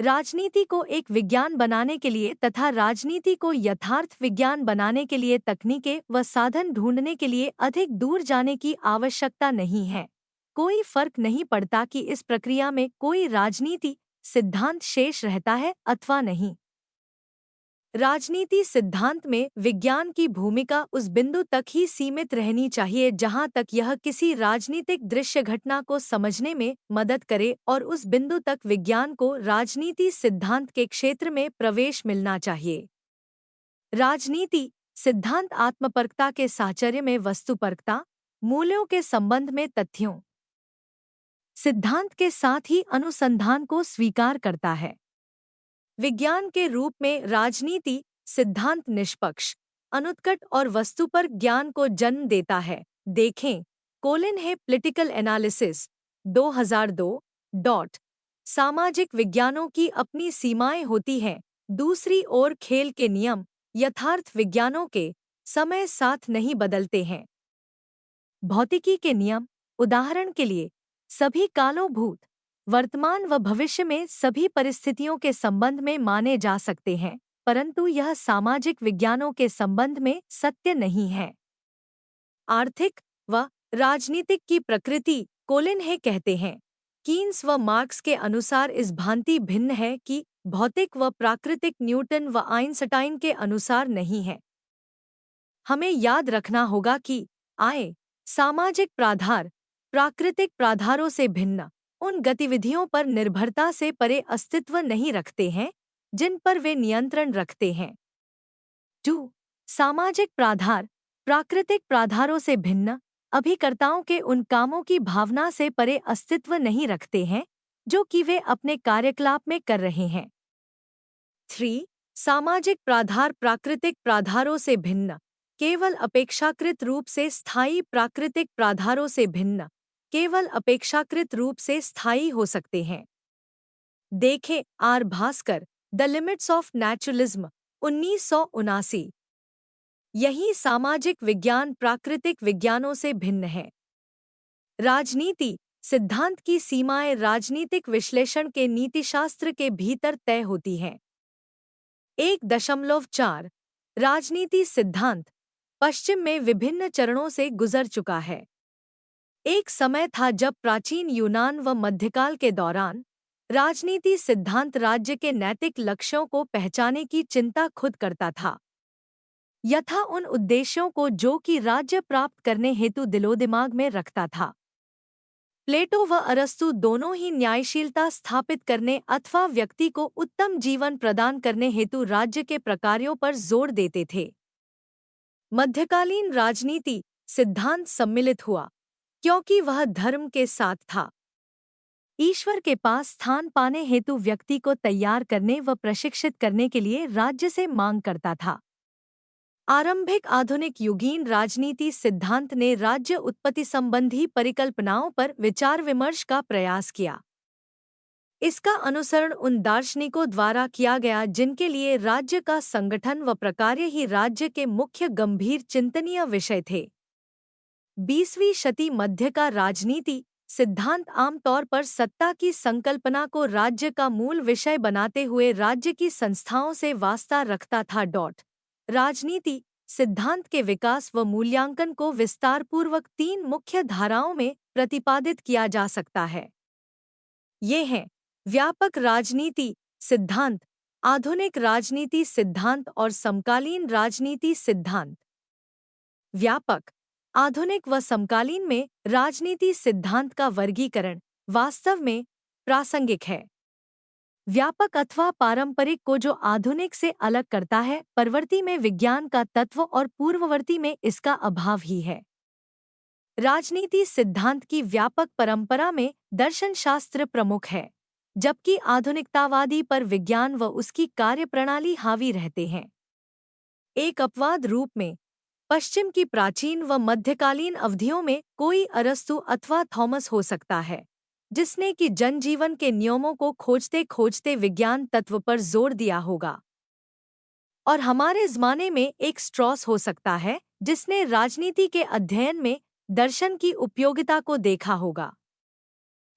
राजनीति को एक विज्ञान बनाने के लिए तथा राजनीति को यथार्थ विज्ञान बनाने के लिए तकनीकें व साधन ढूंढने के लिए अधिक दूर जाने की आवश्यकता नहीं है। कोई फर्क नहीं पड़ता कि इस प्रक्रिया में कोई राजनीति सिद्धांत शेष रहता है अथवा नहीं। राजनीति सिद्धांत में विज्ञान की भूमिका उस बिंदु तक ही सीमित रहनी चाहिए जहां तक यह किसी राजनीतिक दृश्य घटना को समझने में मदद करे, और उस बिंदु तक विज्ञान को राजनीति सिद्धांत के क्षेत्र में प्रवेश मिलना चाहिए। राजनीति सिद्धांत आत्मपरकता के साहचर्य में वस्तुपरकता, मूल्यों के संबंध में तथ्यों सिद्धांत के साथ ही अनुसंधान को स्वीकार करता है। विज्ञान के रूप में राजनीति सिद्धांत निष्पक्ष, अनुत्कट और वस्तुपर ज्ञान को जन्म देता है। देखें कोलिन है पॉलिटिकल एनालिसिस 2002। सामाजिक विज्ञानों की अपनी सीमाएं होती हैं, दूसरी ओर खेल के नियम यथार्थ विज्ञानों के समय साथ नहीं बदलते हैं। भौतिकी के नियम उदाहरण के लिए सभी कालों, भूत, वर्तमान व भविष्य में सभी परिस्थितियों के संबंध में माने जा सकते हैं, परंतु यह सामाजिक विज्ञानों के संबंध में सत्य नहीं है। आर्थिक व राजनीतिक की प्रकृति कोलिन है कहते हैं, कीन्स व मार्क्स के अनुसार इस भांति भिन्न है कि भौतिक व प्राकृतिक न्यूटन व आइंस्टाइन के अनुसार नहीं है। हमें याद रखना होगा कि आय सामाजिक प्राधार प्राकृतिक प्राधारों से भिन्न उन गतिविधियों पर निर्भरता से परे अस्तित्व नहीं रखते हैं जिन पर वे नियंत्रण रखते हैं। 2. सामाजिक प्राधार प्राकृतिक प्राधारों से भिन्न अभिकर्ताओं के उन कामों की भावना से परे अस्तित्व नहीं रखते हैं जो कि वे अपने कार्यकलाप में कर रहे हैं। 3. सामाजिक प्राधार प्राकृतिक प्राधारों से भिन्न केवल अपेक्षाकृत रूप से स्थायी प्राकृतिक प्राधारों से भिन्न केवल अपेक्षाकृत रूप से स्थायी हो सकते हैं। देखें R Bhaskar the limits of naturalism 1979। यही सामाजिक विज्ञान प्राकृतिक विज्ञानों से भिन्न है। राजनीति सिद्धांत की सीमाएं राजनीतिक विश्लेषण के नीतिशास्त्र के भीतर तय होती हैं। 1.4 राजनीति सिद्धांत पश्चिम में विभिन्न चरणों से गुजर चुका है। एक समय था जब प्राचीन यूनान व मध्यकाल के दौरान राजनीति सिद्धांत राज्य के नैतिक लक्ष्यों को पहचाने की चिंता खुद करता था, यथा उन उद्देश्यों को जो कि राज्य प्राप्त करने हेतु दिलोदिमाग में रखता था। प्लेटो व अरस्तु दोनों ही न्यायशीलता स्थापित करने अथवा व्यक्ति को उत्तम जीवन प्रदान करने हेतु राज्य के प्रकारों पर जोर देते थे। मध्यकालीन राजनीति सिद्धांत सम्मिलित हुआ क्योंकि वह धर्म के साथ था। ईश्वर के पास स्थान पाने हेतु व्यक्ति को तैयार करने व प्रशिक्षित करने के लिए राज्य से मांग करता था। आरंभिक आधुनिक युगीन राजनीति सिद्धांत ने राज्य उत्पत्ति संबंधी परिकल्पनाओं पर विचार विमर्श का प्रयास किया। इसका अनुसरण उन दार्शनिकों द्वारा किया गया जिनके लिए राज्य का संगठन व प्रकार्य ही राज्य के मुख्य गंभीर चिंतनीय विषय थे। 20वीं शती मध्य का राजनीति सिद्धांत आमतौर पर सत्ता की संकल्पना को राज्य का मूल विषय बनाते हुए राज्य की संस्थाओं से वास्ता रखता था। राजनीति सिद्धांत के विकास व मूल्यांकन को विस्तारपूर्वक 3 मुख्य धाराओं में प्रतिपादित किया जा सकता है। ये हैं व्यापक राजनीति सिद्धांत, आधुनिक राजनीति सिद्धांत और समकालीन राजनीति सिद्धांत। व्यापक, आधुनिक व समकालीन में राजनीति सिद्धांत का वर्गीकरण वास्तव में प्रासंगिक है। व्यापक अथवा पारंपरिक को जो आधुनिक से अलग करता है, परवर्ती में विज्ञान का तत्व और पूर्ववर्ती में इसका अभाव ही है। राजनीति सिद्धांत की व्यापक परंपरा में दर्शनशास्त्र प्रमुख है, जबकि आधुनिकतावादी पर विज्ञान व उसकी कार्यप्रणाली हावी रहते हैं। एक अपवाद रूप में पश्चिम की प्राचीन व मध्यकालीन अवधियों में कोई अरस्तु अथवा थॉमस हो सकता है, जिसने कि जनजीवन के नियमों को खोजते खोजते विज्ञान तत्व पर जोर दिया होगा। और हमारे ज़माने में एक स्ट्रॉस हो सकता है, जिसने राजनीति के अध्ययन में दर्शन की उपयोगिता को देखा होगा।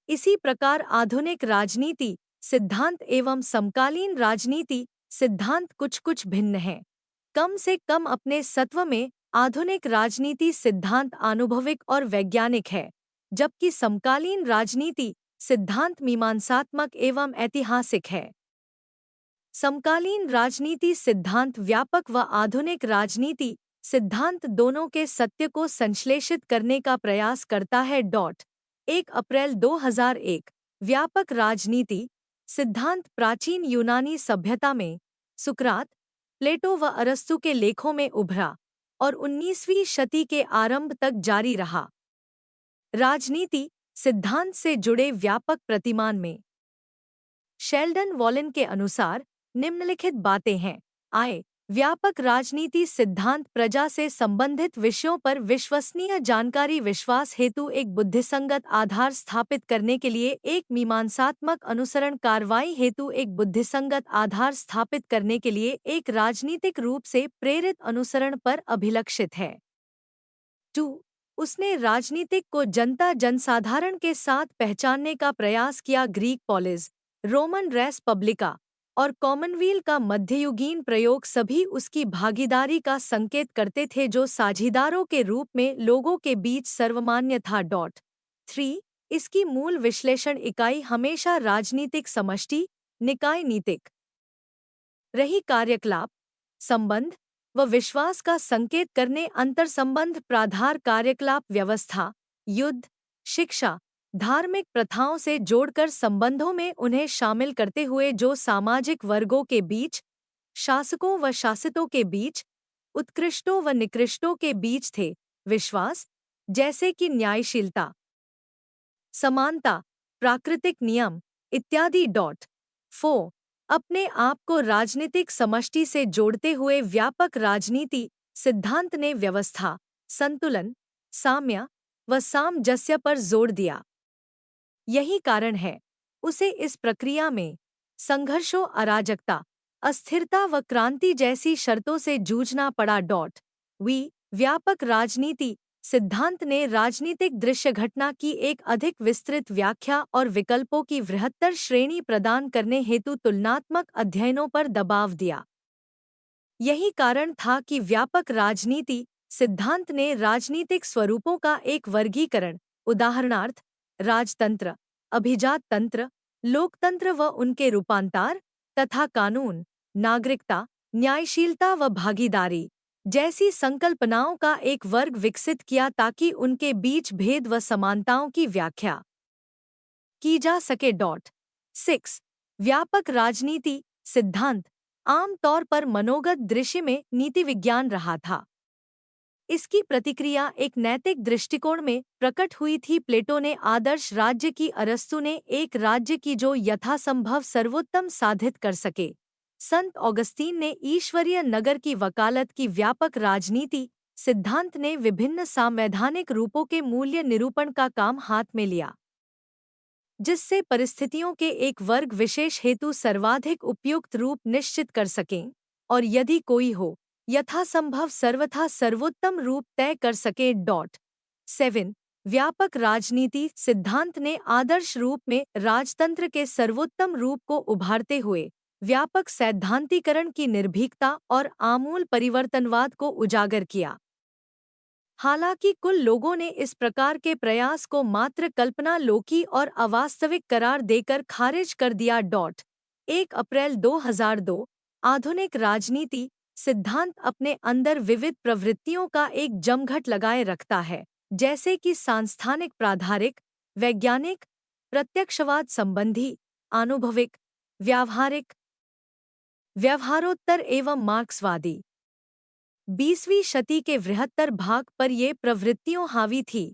इसी प्रकार आधुनिक राजनीति सिद्धांत एवं समकालीन राजनीति सिद्धांत कुछ भिन्न हैं। कम से कम अपने सत्व में आधुनिक राजनीति सिद्धांत आनुभविक और वैज्ञानिक है, जबकि समकालीन राजनीति सिद्धांत मीमांसात्मक एवं ऐतिहासिक है। समकालीन राजनीति सिद्धांत व्यापक व आधुनिक राजनीति सिद्धांत दोनों के सत्य को संश्लेषित करने का प्रयास करता है। 1 अप्रैल 2001 व्यापक राजनीति सिद्धांत प्राचीन यूनानी सभ्यता में सुकरात, प्लेटो व अरस्तु के लेखों में उभरा और 19वीं शती के आरंभ तक जारी रहा। राजनीति सिद्धांत से जुड़े व्यापक प्रतिमान में शेल्डन वॉलिन के अनुसार निम्नलिखित बातें हैं। व्यापक राजनीति सिद्धांत प्रजा से संबंधित विषयों पर विश्वसनीय जानकारी विश्वास हेतु एक बुद्धिसंगत आधार स्थापित करने के लिए एक मीमांसात्मक अनुसरण कार्रवाई हेतु एक बुद्धिसंगत आधार स्थापित करने के लिए एक राजनीतिक रूप से प्रेरित अनुसरण पर अभिलक्षित है। 2 उसने राजनीतिक को जनता जनसाधारण के साथ पहचानने का प्रयास किया। ग्रीक पॉलिस, रोमन रेस पब्लिका और कॉमनवील का मध्ययुगीन प्रयोग सभी उसकी भागीदारी का संकेत करते थे, जो साझीदारों के रूप में लोगों के बीच सर्वमान्य था। 3 इसकी मूल विश्लेषण इकाई हमेशा राजनीतिक समष्टि निकाय नीतिक रही। कार्यकलाप, संबंध व विश्वास का संकेत करने अंतरसंबंध प्राधार कार्यकलाप व्यवस्था, युद्ध, शिक्षा, धार्मिक प्रथाओं से जोड़कर संबंधों में उन्हें शामिल करते हुए जो सामाजिक वर्गों के बीच, शासकों व शासितों के बीच, उत्कृष्टों व निकृष्टों के बीच थे। विश्वास जैसे कि न्यायशीलता, समानता, प्राकृतिक नियम इत्यादि। 4 अपने आप को राजनीतिक समष्टि से जोड़ते हुए व्यापक राजनीति सिद्धांत ने व्यवस्था, संतुलन, साम्य व सामंजस्य पर जोर दिया। यही कारण है उसे इस प्रक्रिया में संघर्षों, अराजकता, अस्थिरता व क्रांति जैसी शर्तों से जूझना पड़ा। व्यापक राजनीति सिद्धांत ने राजनीतिक दृश्य घटना की एक अधिक विस्तृत व्याख्या और विकल्पों की बृहत्तर श्रेणी प्रदान करने हेतु तुलनात्मक अध्ययनों पर दबाव दिया। यही कारण था कि व्यापक राजनीति सिद्धांत ने राजनीतिक स्वरूपों का एक वर्गीकरण, उदाहरणार्थ राजतंत्र, अभिजात तंत्र, लोकतंत्र व उनके रूपांतर तथा कानून, नागरिकता, न्यायशीलता व भागीदारी जैसी संकल्पनाओं का एक वर्ग विकसित किया ताकि उनके बीच भेद व समानताओं की व्याख्या की जा सके। 6 व्यापक राजनीति सिद्धांत आम तौर पर मनोगत दृश्य में नीति विज्ञान रहा था। इसकी प्रतिक्रिया एक नैतिक दृष्टिकोण में प्रकट हुई थी। प्लेटो ने आदर्श राज्य की, अरस्तु ने एक राज्य की जो यथासंभव सर्वोत्तम साधित कर सके, संत ऑगस्टीन ने ईश्वरीय नगर की वकालत की। व्यापक राजनीति सिद्धांत ने विभिन्न संवैधानिक रूपों के मूल्य निरूपण का काम हाथ में लिया, जिससे परिस्थितियों के एक वर्ग विशेष हेतु सर्वाधिक उपयुक्त रूप निश्चित कर सकें और यदि कोई हो यथासंभव सर्वथा सर्वोत्तम रूप तय कर सके। 7 व्यापक राजनीति सिद्धांत ने आदर्श रूप में राजतंत्र के सर्वोत्तम रूप को उभारते हुए व्यापक सैद्धांतिकरण की निर्भीकता और आमूल परिवर्तनवाद को उजागर किया। हालांकि कुल लोगों ने इस प्रकार के प्रयास को मात्र कल्पना लोकी और अवास्तविक करार देकर खारिज कर दिया। 1 अप्रैल 2002 आधुनिक राजनीति सिद्धांत अपने अंदर विविध प्रवृत्तियों का एक जमघट लगाए रखता है, जैसे कि सांस्थानिक प्राधारिक, वैज्ञानिक, प्रत्यक्षवाद संबंधी, आनुभविक, व्यावहारिक, व्यवहारोत्तर एवं मार्क्सवादी। 20वीं शती के बृहत्तर भाग पर ये प्रवृत्तियों हावी थी।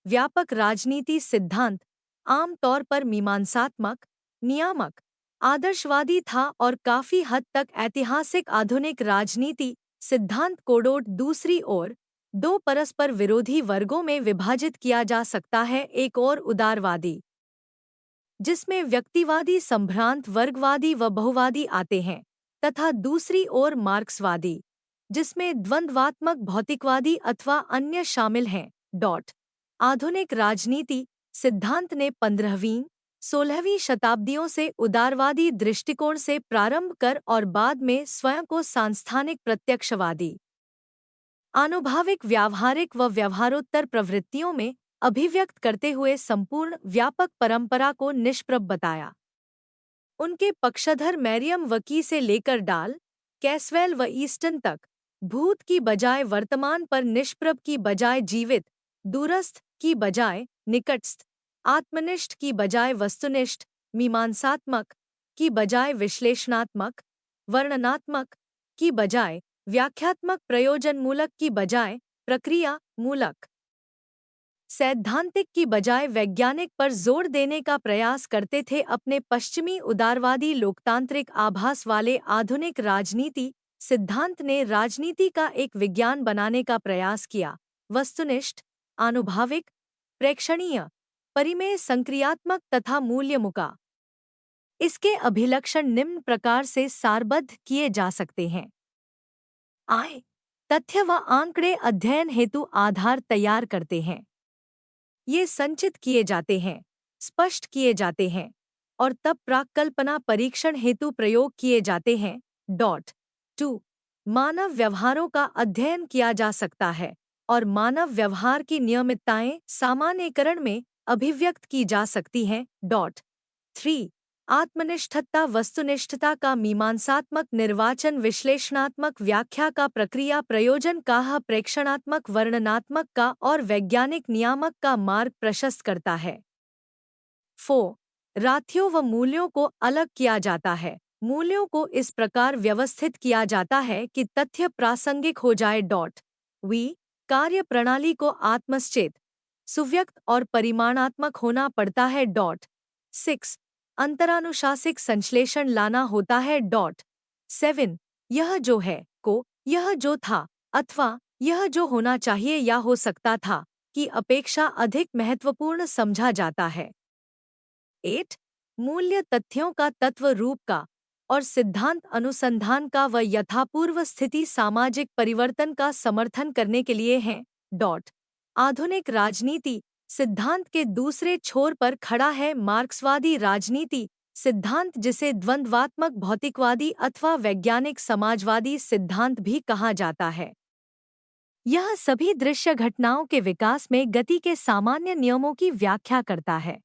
व्यापक राजनीति सिद्धांत आम तौर पर मीमांसात्मक, नियामक, आदर्शवादी था और काफी हद तक ऐतिहासिक आधुनिक राजनीति सिद्धांत कोडोट दूसरी ओर दो परस्पर विरोधी वर्गों में विभाजित किया जा सकता है। एक और उदारवादी, जिसमें व्यक्तिवादी, संभ्रांत, वर्गवादी व बहुवादी आते हैं, तथा दूसरी ओर मार्क्सवादी, जिसमें द्वंद्वात्मक भौतिकवादी अथवा अन्य शामिल हैं। आधुनिक राजनीति सिद्धांत ने 15वीं 16वीं शताब्दियों से उदारवादी दृष्टिकोण से प्रारंभ कर और बाद में स्वयं को सांस्थानिक, प्रत्यक्षवादी, आनुभाविक, व्यावहारिक व व्यवहारोत्तर प्रवृत्तियों में अभिव्यक्त करते हुए संपूर्ण व्यापक परंपरा को निष्प्रभ बताया। उनके पक्षधर मैरियम वकी से लेकर डाल, कैसवेल व ईस्टन तक भूत की बजाय वर्तमान पर, निष्प्रभ की बजाय जीवित, दूरस्थ की बजाय निकटस्थ, आत्मनिष्ठ की बजाय वस्तुनिष्ठ, मीमांसात्मक की बजाय विश्लेषणात्मक, वर्णनात्मक की बजाय व्याख्यात्मक, प्रयोजनमूलक की बजाय प्रक्रिया मूलक, सैद्धांतिक की बजाय वैज्ञानिक पर जोर देने का प्रयास करते थे। अपने पश्चिमी उदारवादी लोकतांत्रिक आभास वाले आधुनिक राजनीति सिद्धांत ने राजनीति का एक विज्ञान बनाने का प्रयास किया, वस्तुनिष्ठ, आनुभाविक, प्रेक्षणीय, परिमेय, संक्रियात्मक तथा मूल्यमुका। इसके अभिलक्षण निम्न प्रकार से सारबद्ध किए जा सकते हैं। आय, तथ्य व आंकड़े अध्ययन हेतु आधार तैयार करते हैं। ये संचित किए जाते हैं, स्पष्ट किए जाते हैं और तब प्राक्कल्पना परीक्षण हेतु प्रयोग किए जाते हैं। 2 मानव व्यवहारों का अध्ययन किया जा सकता है और मानव व्यवहार की नियमितताएं सामान्यीकरण में अभिव्यक्त की जा सकती हैं। 3 आत्मनिष्ठता वस्तुनिष्ठता का मीमांसात्मक निर्वाचन, विश्लेषणात्मक व्याख्या का, प्रक्रिया प्रयोजन का, प्रेक्षणात्मक वर्णनात्मक का और वैज्ञानिक नियामक का मार्ग प्रशस्त करता है। 4 राथियों व मूल्यों को अलग किया जाता है। मूल्यों को इस प्रकार व्यवस्थित किया जाता है कि तथ्य प्रासंगिक हो जाए। कार्य प्रणाली को आत्मश्चेत, सुव्यक्त और परिमाणात्मक होना पड़ता है। 6 अंतरानुशासिक संश्लेषण लाना होता है। 7 यह जो है को यह जो था अथवा यह जो होना चाहिए या हो सकता था की अपेक्षा अधिक महत्वपूर्ण समझा जाता है। 8 मूल्य तथ्यों का तत्व रूप का, और सिद्धांत अनुसंधान का व यथापूर्व स्थिति सामाजिक परिवर्तन का समर्थन करने के लिए हैं। आधुनिक राजनीति सिद्धांत के दूसरे छोर पर खड़ा है मार्क्सवादी राजनीति सिद्धांत, जिसे द्वंद्वात्मक भौतिकवादी अथवा वैज्ञानिक समाजवादी सिद्धांत भी कहा जाता है। यह सभी दृश्य घटनाओं के विकास में गति के सामान्य नियमों की व्याख्या करता है।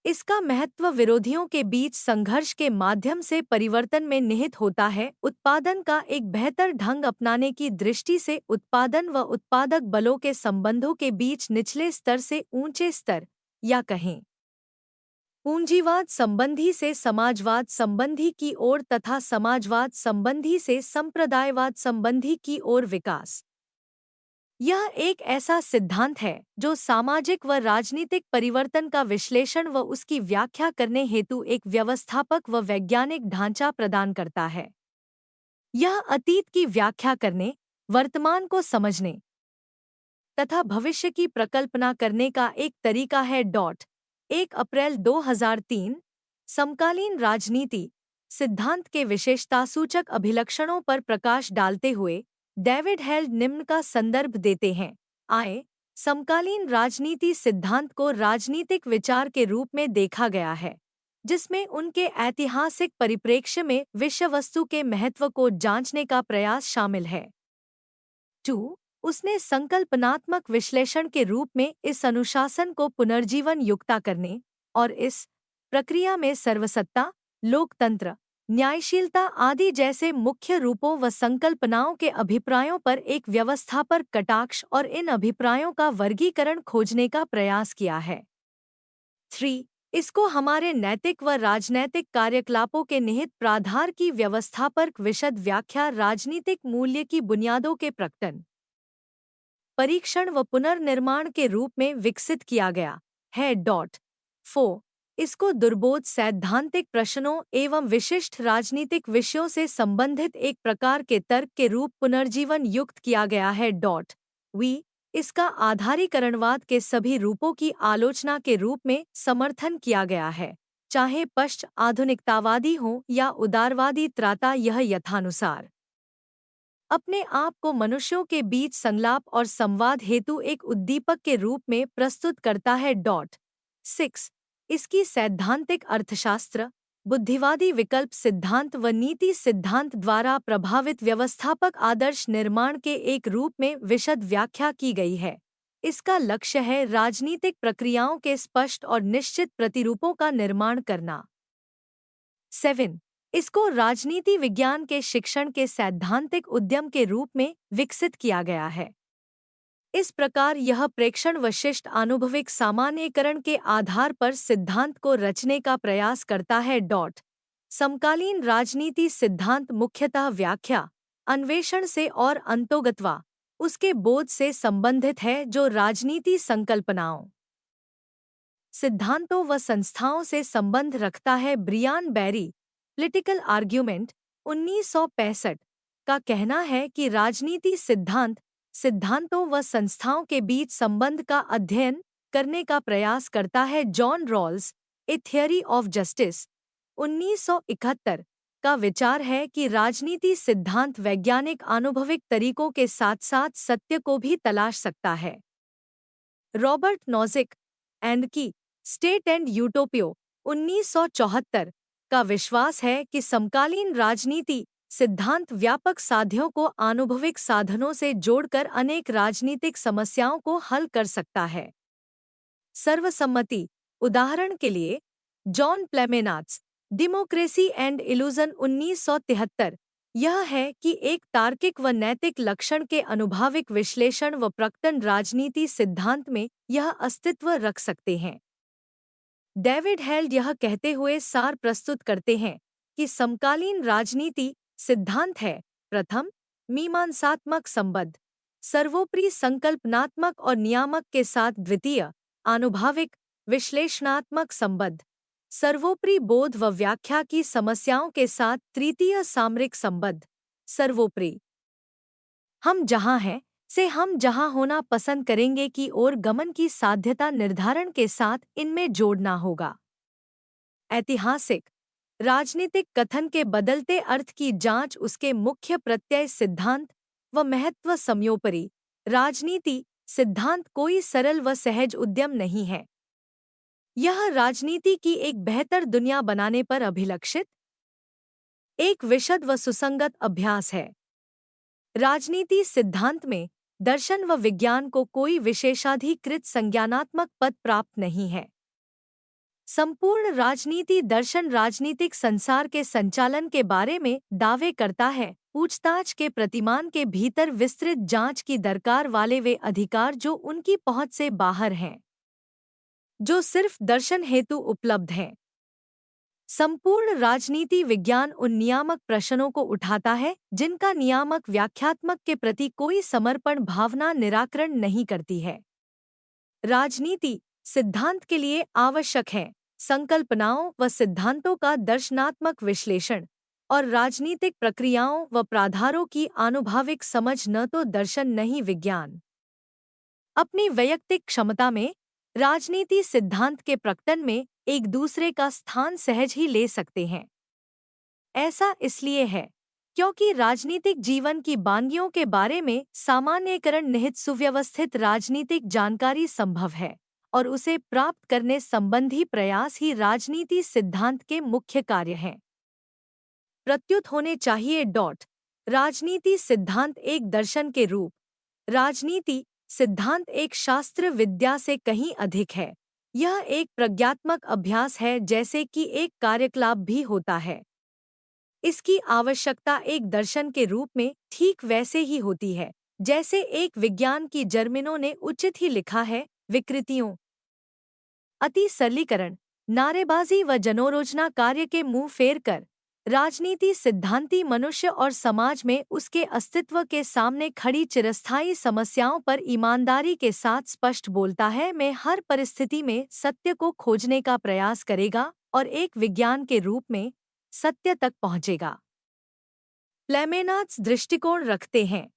इसका महत्व विरोधियों के बीच संघर्ष के माध्यम से परिवर्तन में निहित होता है। उत्पादन का एक बेहतर ढंग अपनाने की दृष्टि से उत्पादन व उत्पादक बलों के संबंधों के बीच निचले स्तर से ऊंचे स्तर, या कहें पूंजीवाद संबंधी से समाजवाद संबंधी की ओर तथा समाजवाद संबंधी से संप्रदायवाद संबंधी की ओर विकास। यह एक ऐसा सिद्धांत है जो सामाजिक व राजनीतिक परिवर्तन का विश्लेषण व उसकी व्याख्या करने हेतु एक व्यवस्थापक व वैज्ञानिक ढांचा प्रदान करता है। यह अतीत की व्याख्या करने, वर्तमान को समझने तथा भविष्य की प्रकल्पना करने का एक तरीका है। 1 अप्रैल 2003 समकालीन राजनीति सिद्धांत के विशेषतासूचक अभिलक्षणों पर प्रकाश डालते हुए डेविड हेल्ड निम्न का संदर्भ देते हैं। समकालीन राजनीति सिद्धांत को राजनीतिक विचार के रूप में देखा गया है, जिसमें उनके ऐतिहासिक परिप्रेक्ष्य में विषय वस्तु के महत्व को जांचने का प्रयास शामिल है। 2 उसने संकल्पनात्मक विश्लेषण के रूप में इस अनुशासन को पुनर्जीवन युक्ता करने और इस प्रक्रिया में सर्वसत्ता, लोकतंत्र, न्यायशीलता आदि जैसे मुख्य रूपों व संकल्पनाओं के अभिप्रायों पर एक व्यवस्था पर कटाक्ष और इन अभिप्रायों का वर्गीकरण खोजने का प्रयास किया है। 3 इसको हमारे नैतिक व राजनैतिक कार्यकलापों के निहित प्राधार की व्यवस्था पर विशद व्याख्या, राजनीतिक मूल्य की बुनियादों के प्रकटन, परीक्षण व पुनर्निर्माण के रूप में विकसित किया गया है। 4 इसको दुर्बोध सैद्धांतिक प्रश्नों एवं विशिष्ट राजनीतिक विषयों से संबंधित एक प्रकार के तर्क के रूप पुनर्जीवन युक्त किया गया है। इसका आधारीकरणवाद के सभी रूपों की आलोचना के रूप में समर्थन किया गया है, चाहे पश्च आधुनिकतावादी हो या उदारवादी त्राता। यह यथानुसार अपने आप को मनुष्यों के बीच संलाप और संवाद हेतु एक उद्दीपक के रूप में प्रस्तुत करता है। 6 इसकी सैद्धांतिक अर्थशास्त्र, बुद्धिवादी विकल्प सिद्धांत व नीति सिद्धांत द्वारा प्रभावित व्यवस्थापक आदर्श निर्माण के एक रूप में विशद व्याख्या की गई है। इसका लक्ष्य है राजनीतिक प्रक्रियाओं के स्पष्ट और निश्चित प्रतिरूपों का निर्माण करना। 7 इसको राजनीति विज्ञान के शिक्षण के सैद्धांतिक उद्यम के रूप में विकसित किया गया है। इस प्रकार यह प्रेक्षण वशिष्ठ आनुभविक सामान्यीकरण के आधार पर सिद्धांत को रचने का प्रयास करता है। समकालीन राजनीति सिद्धांत मुख्यतः व्याख्या, अन्वेषण से और अंतोगत्वा उसके बोध से संबंधित है, जो राजनीति संकल्पनाओं, सिद्धांतों व संस्थाओं से संबंध रखता है। ब्रियान बैरी, पॉलिटिकल आर्ग्यूमेंट 1965 का कहना है कि राजनीति सिद्धांत सिद्धांतों व संस्थाओं के बीच संबंध का अध्ययन करने का प्रयास करता है। John Rawls, a theory of justice 1971 का विचार है कि राजनीति सिद्धांत वैज्ञानिक आनुभविक तरीकों के साथ साथ सत्य को भी तलाश सकता है। रॉबर्ट नोजिक एंड की स्टेट एंड यूटोपियो 1974 का विश्वास है कि समकालीन राजनीति सिद्धांत व्यापक साध्यों को आनुभविक साधनों से जोड़कर अनेक राजनीतिक समस्याओं को हल कर सकता है। सर्वसम्मति, उदाहरण के लिए जॉन प्लेमेनात्स, डेमोक्रेसी एंड इल्यूजन 1973, यह है कि एक तार्किक व नैतिक लक्षण के अनुभाविक विश्लेषण व प्रकटन राजनीति सिद्धांत में यह अस्तित्व रख सकते हैं। डेविड हेल्ड यह कहते हुए सार प्रस्तुत करते हैं कि समकालीन राजनीति सिद्धांत है: प्रथम, मीमांसात्मक संबंध, सर्वोपरि संकल्पनात्मक और नियामक के साथ; द्वितीय, आनुभाविक विश्लेषणात्मक संबंध, सर्वोपरि बोध व व्याख्या की समस्याओं के साथ; तृतीय, सामरिक संबंध, सर्वोपरि हम जहाँ हैं से हम जहाँ होना पसंद करेंगे की ओर गमन की साध्यता निर्धारण के साथ इनमें जोड़ना होगा। ऐतिहासिक राजनीतिक कथन के बदलते अर्थ की जांच उसके मुख्य प्रत्यय सिद्धांत व महत्व समयोपरि। राजनीति सिद्धांत कोई सरल व सहज उद्यम नहीं है। यह राजनीति की एक बेहतर दुनिया बनाने पर अभिलक्षित एक विशद व सुसंगत अभ्यास है। राजनीति सिद्धांत में दर्शन व विज्ञान को कोई विशेषाधिकृत संज्ञानात्मक पद प्राप्त नहीं है। संपूर्ण राजनीति दर्शन राजनीतिक संसार के संचालन के बारे में दावे करता है, पूछताछ के प्रतिमान के भीतर विस्तृत जांच की दरकार वाले वे अधिकार जो उनकी पहुंच से बाहर हैं, जो सिर्फ दर्शन हेतु उपलब्ध हैं। संपूर्ण राजनीति विज्ञान उन नियामक प्रश्नों को उठाता है जिनका नियामक व्याख्यात्मक के प्रति कोई समर्पण भावना निराकरण नहीं करती है। राजनीति सिद्धांत के लिए आवश्यक है संकल्पनाओं व सिद्धांतों का दर्शनात्मक विश्लेषण और राजनीतिक प्रक्रियाओं व प्राधारों की आनुभाविक समझ, न तो दर्शन नहीं विज्ञान। अपनी वैयक्तिक क्षमता में राजनीति सिद्धांत के प्रकटन में एक दूसरे का स्थान सहज ही ले सकते हैं। ऐसा इसलिए है क्योंकि राजनीतिक जीवन की बानगियों के बारे में सामान्यीकरण निहित सुव्यवस्थित राजनीतिक जानकारी संभव है और उसे प्राप्त करने संबंधी प्रयास ही राजनीति सिद्धांत के मुख्य कार्य हैं। प्रत्युत होने चाहिए। राजनीति सिद्धांत एक दर्शन के रूप। राजनीति सिद्धांत एक शास्त्र विद्या से कहीं अधिक है। यह एक प्रज्ञात्मक अभ्यास है जैसे कि एक कार्यकलाप भी होता है। इसकी आवश्यकता एक दर्शन के रूप में ठीक वैसे ही होती है जैसे एक विज्ञान की जर्मिनों ने उचित ही लिखा है। विकृतियों, अति सरलीकरण, नारेबाजी व जनोरोजना कार्य के मुंह फेर कर राजनीति सिद्धांती मनुष्य और समाज में उसके अस्तित्व के सामने खड़ी चिरस्थायी समस्याओं पर ईमानदारी के साथ स्पष्ट बोलता है। मैं हर परिस्थिति में सत्य को खोजने का प्रयास करेगा और एक विज्ञान के रूप में सत्य तक पहुंचेगा। प्लेमेनात्स दृष्टिकोण रखते हैं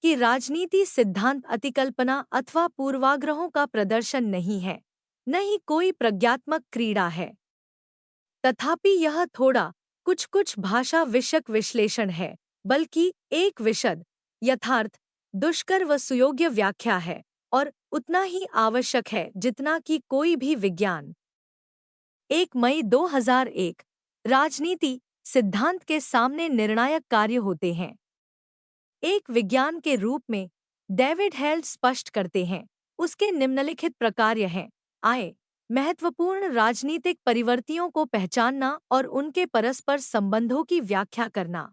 कि राजनीति सिद्धांत अतिकल्पना अथवा पूर्वाग्रहों का प्रदर्शन नहीं है, न ही कोई प्रज्ञात्मक क्रीड़ा है। तथापि यह थोड़ा कुछ भाषा विषयक विश्लेषण है, बल्कि एक विशद, यथार्थ, दुष्कर व सुयोग्य व्याख्या है और उतना ही आवश्यक है जितना कि कोई भी विज्ञान। 1 मई 2001 राजनीति सिद्धांत के सामने निर्णायक कार्य होते हैं। एक विज्ञान के रूप में डेविड हेल्ड स्पष्ट करते हैं। उसके निम्नलिखित प्रकार्य हैं। महत्वपूर्ण राजनीतिक परिवर्तियों को पहचानना और उनके परस्पर संबंधों की व्याख्या करना।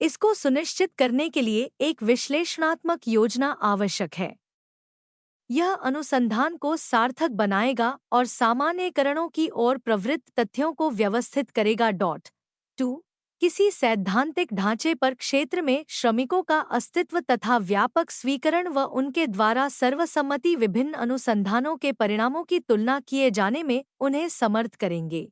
इसको सुनिश्चित करने के लिए एक विश्लेषणात्मक योजना आवश्यक है। यह अनुसंधान को सार्थक बनाएगा और सामान्यीकरणों की ओर प्रवृत्त तथ्यों को व्यवस्थित करेगा। 2 किसी सैद्धांतिक ढांचे पर क्षेत्र में श्रमिकों का अस्तित्व तथा व्यापक स्वीकरण व उनके द्वारा सर्वसम्मति विभिन्न अनुसंधानों के परिणामों की तुलना किए जाने में उन्हें समर्थ करेंगे।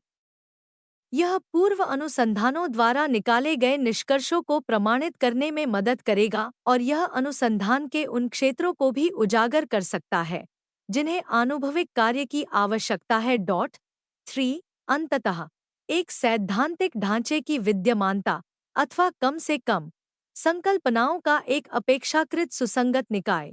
यह पूर्व अनुसंधानों द्वारा निकाले गए निष्कर्षों को प्रमाणित करने में मदद करेगा और यह अनुसंधान के उन क्षेत्रों को भी उजागर कर सकता है जिन्हें आनुभविक कार्य की आवश्यकता है। 3 अंततः एक सैद्धांतिक ढांचे की विद्यमानता अथवा कम से कम संकल्पनाओं का एक अपेक्षाकृत सुसंगत निकाय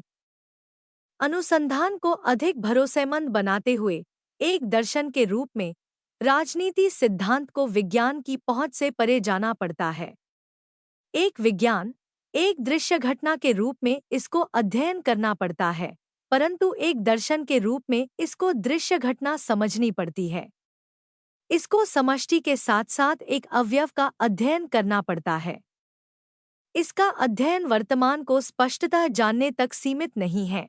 अनुसंधान को अधिक भरोसेमंद बनाते हुए एक दर्शन के रूप में राजनीति सिद्धांत को विज्ञान की पहुंच से परे जाना पड़ता है। एक विज्ञान, एक दृश्य घटना के रूप में इसको अध्ययन करना पड़ता है, परंतु एक दर्शन के रूप में इसको दृश्य घटना समझनी पड़ती है। इसको समष्टि के साथ साथ एक अवयव का अध्ययन करना पड़ता है। इसका अध्ययन वर्तमान को स्पष्टतः जानने तक सीमित नहीं है,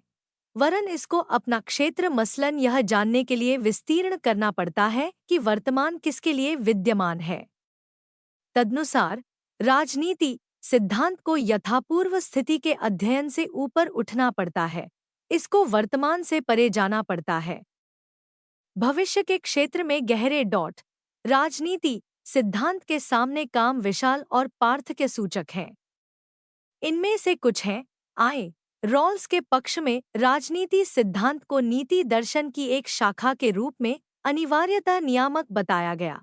वरन इसको अपना क्षेत्र मसलन यह जानने के लिए विस्तीर्ण करना पड़ता है कि वर्तमान किसके लिए विद्यमान है। तदनुसार राजनीति सिद्धांत को यथापूर्व स्थिति के अध्ययन से ऊपर उठना पड़ता है, इसको वर्तमान से परे जाना पड़ता है। भविष्य के क्षेत्र में गहरे राजनीति सिद्धांत के सामने काम विशाल और पार्थक्य सूचक हैं। इनमें से कुछ हैं। रॉल्स के पक्ष में राजनीति सिद्धांत को नीति दर्शन की एक शाखा के रूप में अनिवार्यतः नियामक बताया गया।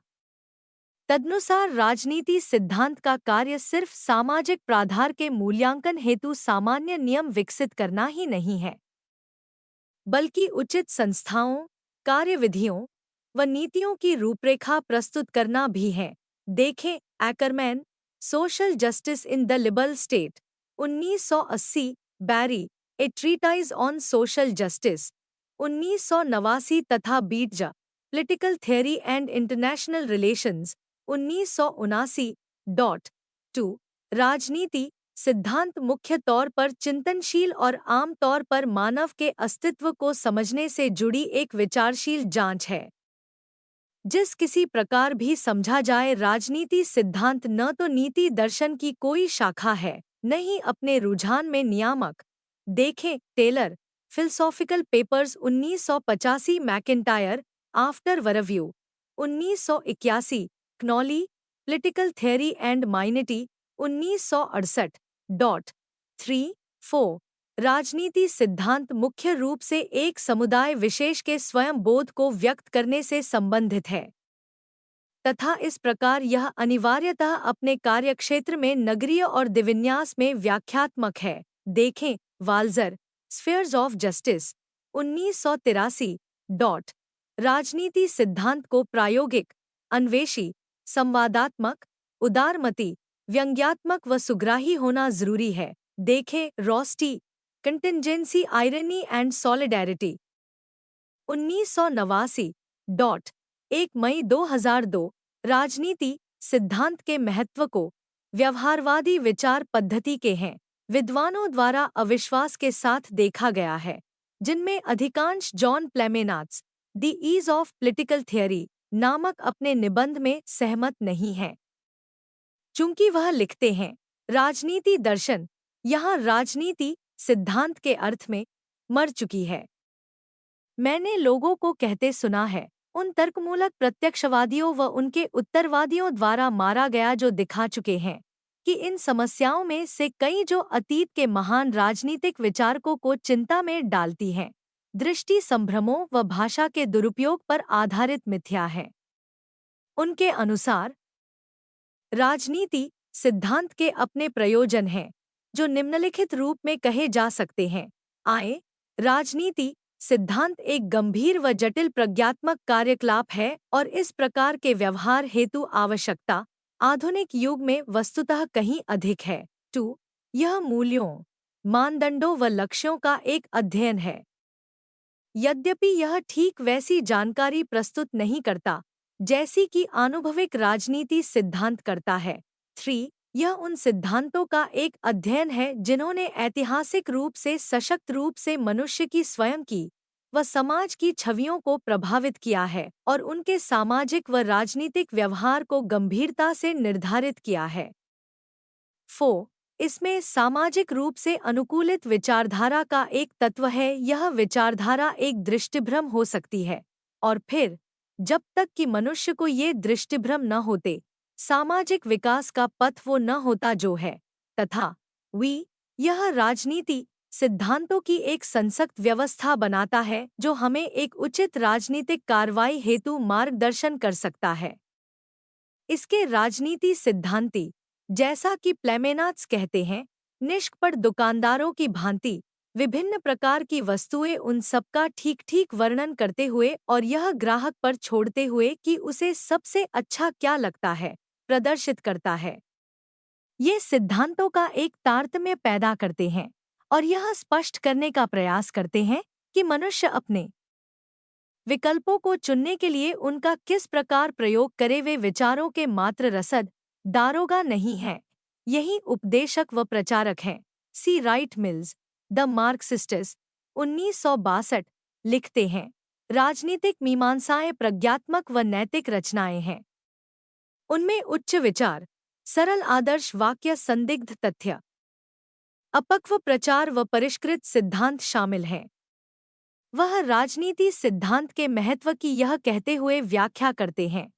तदनुसार राजनीति सिद्धांत का कार्य सिर्फ सामाजिक प्राधार के मूल्यांकन हेतु सामान्य नियम विकसित करना ही नहीं है, बल्कि उचित संस्थाओं, कार्यविधियों व नीतियों की रूपरेखा प्रस्तुत करना भी है। देखें Ackerman, social justice in the liberal state, 1980, Barry, a treatise on social justice, 1989 तथा Beitz, political theory and international relations, 1979। 2 राजनीति सिद्धांत मुख्य तौर पर चिंतनशील और आम तौर पर मानव के अस्तित्व को समझने से जुड़ी एक विचारशील जांच है। जिस किसी प्रकार भी समझा जाए, राजनीति सिद्धांत न तो नीति दर्शन की कोई शाखा है, न ही अपने रुझान में नियामक। देखें Taylor, philosophical papers 1985, MacIntyre, after virtue, 1981, Connolly, political theory and माइनिटी, 1968। 3-4 राजनीति सिद्धांत मुख्य रूप से एक समुदाय विशेष के स्वयं बोध को व्यक्त करने से संबंधित है तथा इस प्रकार यह अनिवार्यतः अपने कार्यक्षेत्र में नगरीय और दिविन्यास में व्याख्यात्मक है। देखें वाल्जर, स्फीयर्स ऑफ जस्टिस, 1983। राजनीति सिद्धांत को प्रायोगिक, अन्वेषी, संवादात्मक, उदारमती, व्यंग्यात्मक व सुग्राही होना जरूरी है। देखें रॉस्टी, कंटिंजेंसी, आयरनी एंड सॉलिडेरिटी, 1989। 1 मई 2002 राजनीति सिद्धांत के महत्व को व्यवहारवादी विचार पद्धति के हैं विद्वानों द्वारा अविश्वास के साथ देखा गया है, जिनमें अधिकांश John Plamenatz, the use of political theory नामक अपने निबंध में सहमत नहीं हैं। चूंकि वह लिखते हैं, राजनीति दर्शन यहाँ राजनीति सिद्धांत के अर्थ में मर चुकी है। मैंने लोगों को कहते सुना है, उन तर्कमूलक प्रत्यक्षवादियों व उनके उत्तरवादियों द्वारा मारा गया, जो दिखा चुके हैं कि इन समस्याओं में से कई जो अतीत के महान राजनीतिक विचारकों को चिंता में डालती हैं, दृष्टि संभ्रमों व भाषा के दुरुपयोग पर आधारित मिथ्या है। उनके अनुसार राजनीति सिद्धांत के अपने प्रयोजन हैं, जो निम्नलिखित रूप में कहे जा सकते हैं। राजनीति सिद्धांत एक गंभीर व जटिल प्रज्ञात्मक कार्यकलाप है और इस प्रकार के व्यवहार हेतु आवश्यकता आधुनिक युग में वस्तुतः कहीं अधिक है। 2 यह मूल्यों, मानदंडों व लक्ष्यों का एक अध्ययन है। यद्यपि यह ठीक वैसी जानकारी प्रस्तुत नहीं करता जैसी कि आनुभविक राजनीति सिद्धांत करता है। 3 यह उन सिद्धांतों का एक अध्ययन है जिन्होंने ऐतिहासिक रूप से सशक्त रूप से मनुष्य की स्वयं की व समाज की छवियों को प्रभावित किया है और उनके सामाजिक व राजनीतिक व्यवहार को गंभीरता से निर्धारित किया है। 4 इसमें सामाजिक रूप से अनुकूलित विचारधारा का एक तत्व है। यह विचारधारा एक दृष्टिभ्रम हो सकती है और फिर जब तक कि मनुष्य को ये दृष्टिभ्रम न होते, सामाजिक विकास का पथ वो न होता जो है, तथा यह राजनीति सिद्धांतों की एक संसक्त व्यवस्था बनाता है जो हमें एक उचित राजनीतिक कार्रवाई हेतु मार्गदर्शन कर सकता है। इसके राजनीति सिद्धांती, जैसा कि प्लेमेनात्स कहते हैं, निष्कपट दुकानदारों की भांति विभिन्न प्रकार की वस्तुएं उन सबका ठीक ठीक वर्णन करते हुए और यह ग्राहक पर छोड़ते हुए कि उसे सबसे अच्छा क्या लगता है, प्रदर्शित करता है। ये सिद्धांतों का एक तारतम्य पैदा करते हैं और यह स्पष्ट करने का प्रयास करते हैं कि मनुष्य अपने विकल्पों को चुनने के लिए उनका किस प्रकार प्रयोग करे, वे विचारों के मात्र रसद दारोगा नहीं है, यही उपदेशक व प्रचारक हैं। सी राइट मिल्स, द मार्क्सिस्ट्स, 1962 लिखते हैं, राजनीतिक मीमांसाएं प्रज्ञात्मक व नैतिक रचनाएं हैं। उनमें उच्च विचार, सरल आदर्श वाक्य, संदिग्ध तथ्य, अपक्व प्रचार व परिष्कृत सिद्धांत शामिल हैं। वह राजनीति सिद्धांत के महत्व की यह कहते हुए व्याख्या करते हैं,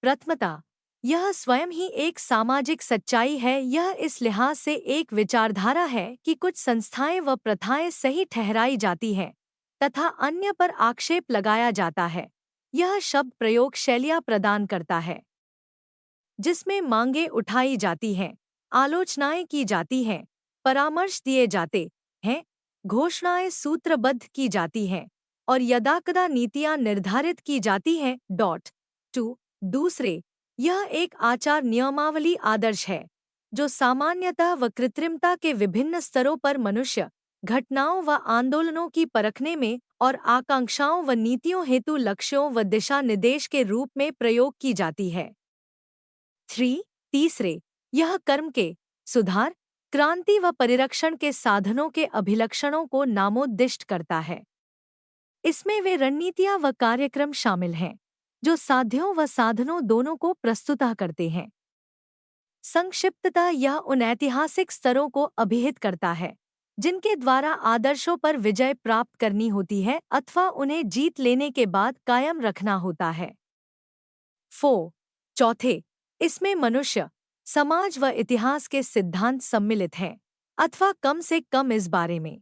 प्रथमतः यह स्वयं ही एक सामाजिक सच्चाई है। यह इस लिहाज से एक विचारधारा है कि कुछ संस्थाएं व प्रथाएं सही ठहराई जाती हैं तथा अन्य पर आक्षेप लगाया जाता है। यह शब्द प्रयोग शैलियाँ प्रदान करता है। जिसमें मांगे उठाई जाती हैं, आलोचनाएं की जाती हैं, परामर्श दिए जाते हैं, घोषणाएं सूत्रबद्ध की जाती हैं और यदाकदा नीतियां निर्धारित की जाती हैं। 2 दूसरे, यह एक आचार नियमावली आदर्श है जो सामान्यतः व कृत्रिमता के विभिन्न स्तरों पर मनुष्य घटनाओं व आंदोलनों की परखने में और आकांक्षाओं व नीतियों हेतु लक्ष्यों व दिशा निर्देश के रूप में प्रयोग की जाती है। तीसरे, यह कर्म के सुधार, क्रांति व परिरक्षण के साधनों के अभिलक्षणों को नामोद्दिष्ट करता है। इसमें वे रणनीतियां व कार्यक्रम शामिल हैं जो साध्यों व साधनों दोनों को प्रस्तुत करते हैं। संक्षिप्ततः यह उन ऐतिहासिक स्तरों को अभिहित करता है जिनके द्वारा आदर्शों पर विजय प्राप्त करनी होती है अथवा उन्हें जीत लेने के बाद कायम रखना होता है। चौथे, इसमें मनुष्य, समाज व इतिहास के सिद्धांत सम्मिलित हैं अथवा कम से कम इस बारे में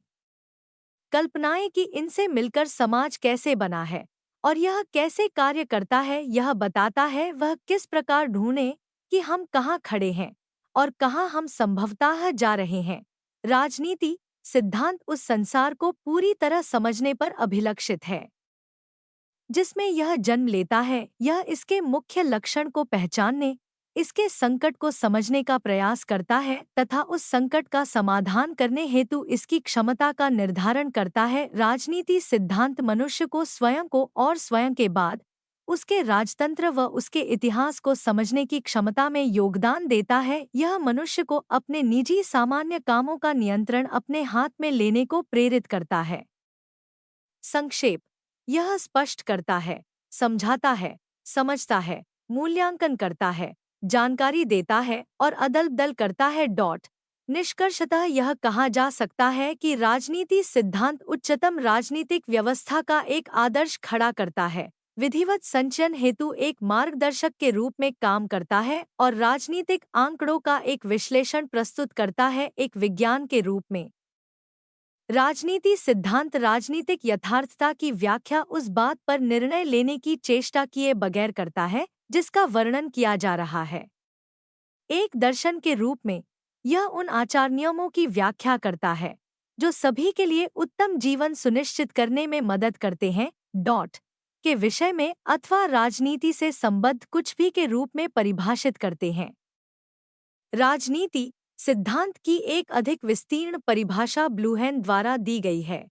कल्पनाएं कि इनसे मिलकर समाज कैसे बना है और यह कैसे कार्य करता है यह बताता है वह किस प्रकार ढूंढें कि हम कहाँ खड़े हैं और कहाँ हम संभवतः जा रहे हैं। राजनीति सिद्धांत उस संसार को पूरी तरह समझने पर अभिलक्षित है जिसमें यह जन्म लेता है। यह इसके मुख्य लक्षण को पहचानने, इसके संकट को समझने का प्रयास करता है तथा उस संकट का समाधान करने हेतु इसकी क्षमता का निर्धारण करता है। राजनीति सिद्धांत मनुष्य को स्वयं को और स्वयं के बाद उसके राजतंत्र व उसके इतिहास को समझने की क्षमता में योगदान देता है। यह मनुष्य को अपने निजी सामान्य कामों का नियंत्रण अपने हाथ में लेने को प्रेरित करता है। संक्षेप, यह स्पष्ट करता है, समझाता है, समझता है, मूल्यांकन करता है, जानकारी देता है और अदल-बदल करता है। निष्कर्षतः यह कहा जा सकता है कि राजनीति सिद्धांत उच्चतम राजनीतिक व्यवस्था का एक आदर्श खड़ा करता है, विधिवत संचयन हेतु एक मार्गदर्शक के रूप में काम करता है और राजनीतिक आंकड़ों का एक विश्लेषण प्रस्तुत करता है एक विज्ञान के रूप में। राजनीति सिद्धांत राजनीतिक यथार्थता की व्याख्या उस बात पर निर्णय लेने की चेष्टा किए बगैर करता है जिसका वर्णन किया जा रहा है। एक दर्शन के रूप में यह उन आचार नियमों की व्याख्या करता है जो सभी के लिए उत्तम जीवन सुनिश्चित करने में मदद करते हैं। के विषय में अथवा राजनीति से संबद्ध कुछ भी के रूप में परिभाषित करते हैं। राजनीति सिद्धांत की एक अधिक विस्तीर्ण परिभाषा ब्लूहेन द्वारा दी गई है।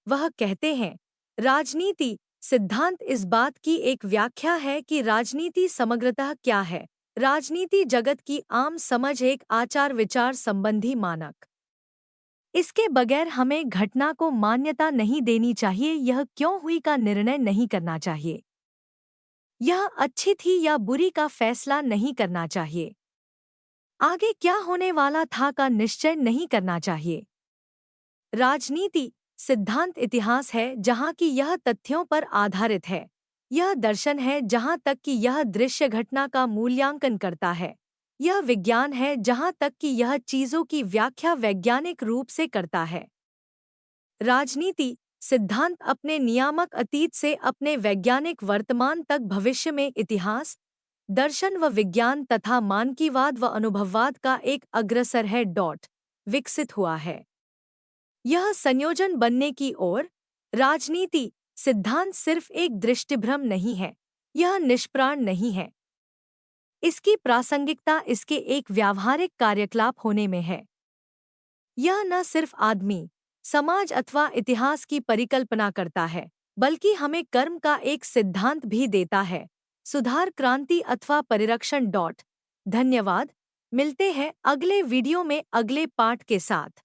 वह कहते हैं, राजनीति सिद्धांत इस बात की एक व्याख्या है कि राजनीति समग्रतः क्या है। राजनीति जगत की आम समझ एक आचार विचार संबंधी मानक। इसके बगैर हमें घटना को मान्यता नहीं देनी चाहिए, यह क्यों हुई का निर्णय नहीं करना चाहिए, यह अच्छी थी या बुरी का फैसला नहीं करना चाहिए, आगे क्या होने वाला था का निश्चय नहीं करना चाहिए। राजनीति सिद्धांत इतिहास है जहाँ की यह तथ्यों पर आधारित है। यह दर्शन है जहाँ तक कि यह दृश्य घटना का मूल्यांकन करता है। यह विज्ञान है जहाँ तक कि यह चीजों की व्याख्या वैज्ञानिक रूप से करता है। राजनीति सिद्धांत अपने नियामक अतीत से अपने वैज्ञानिक वर्तमान तक भविष्य में इतिहास, दर्शन व विज्ञान तथा मानकीवाद व अनुभववाद का एक अग्रसर है। विकसित हुआ है। यह संयोजन बनने की ओर। राजनीति सिद्धांत सिर्फ एक दृष्टिभ्रम नहीं है, यह निष्प्राण नहीं है। इसकी प्रासंगिकता इसके एक व्यावहारिक कार्यकलाप होने में है। यह न सिर्फ आदमी, समाज अथवा इतिहास की परिकल्पना करता है, बल्कि हमें कर्म का एक सिद्धांत भी देता है, सुधार, क्रांति अथवा परिरक्षण। धन्यवाद। मिलते हैं अगले वीडियो में अगले पाठ के साथ।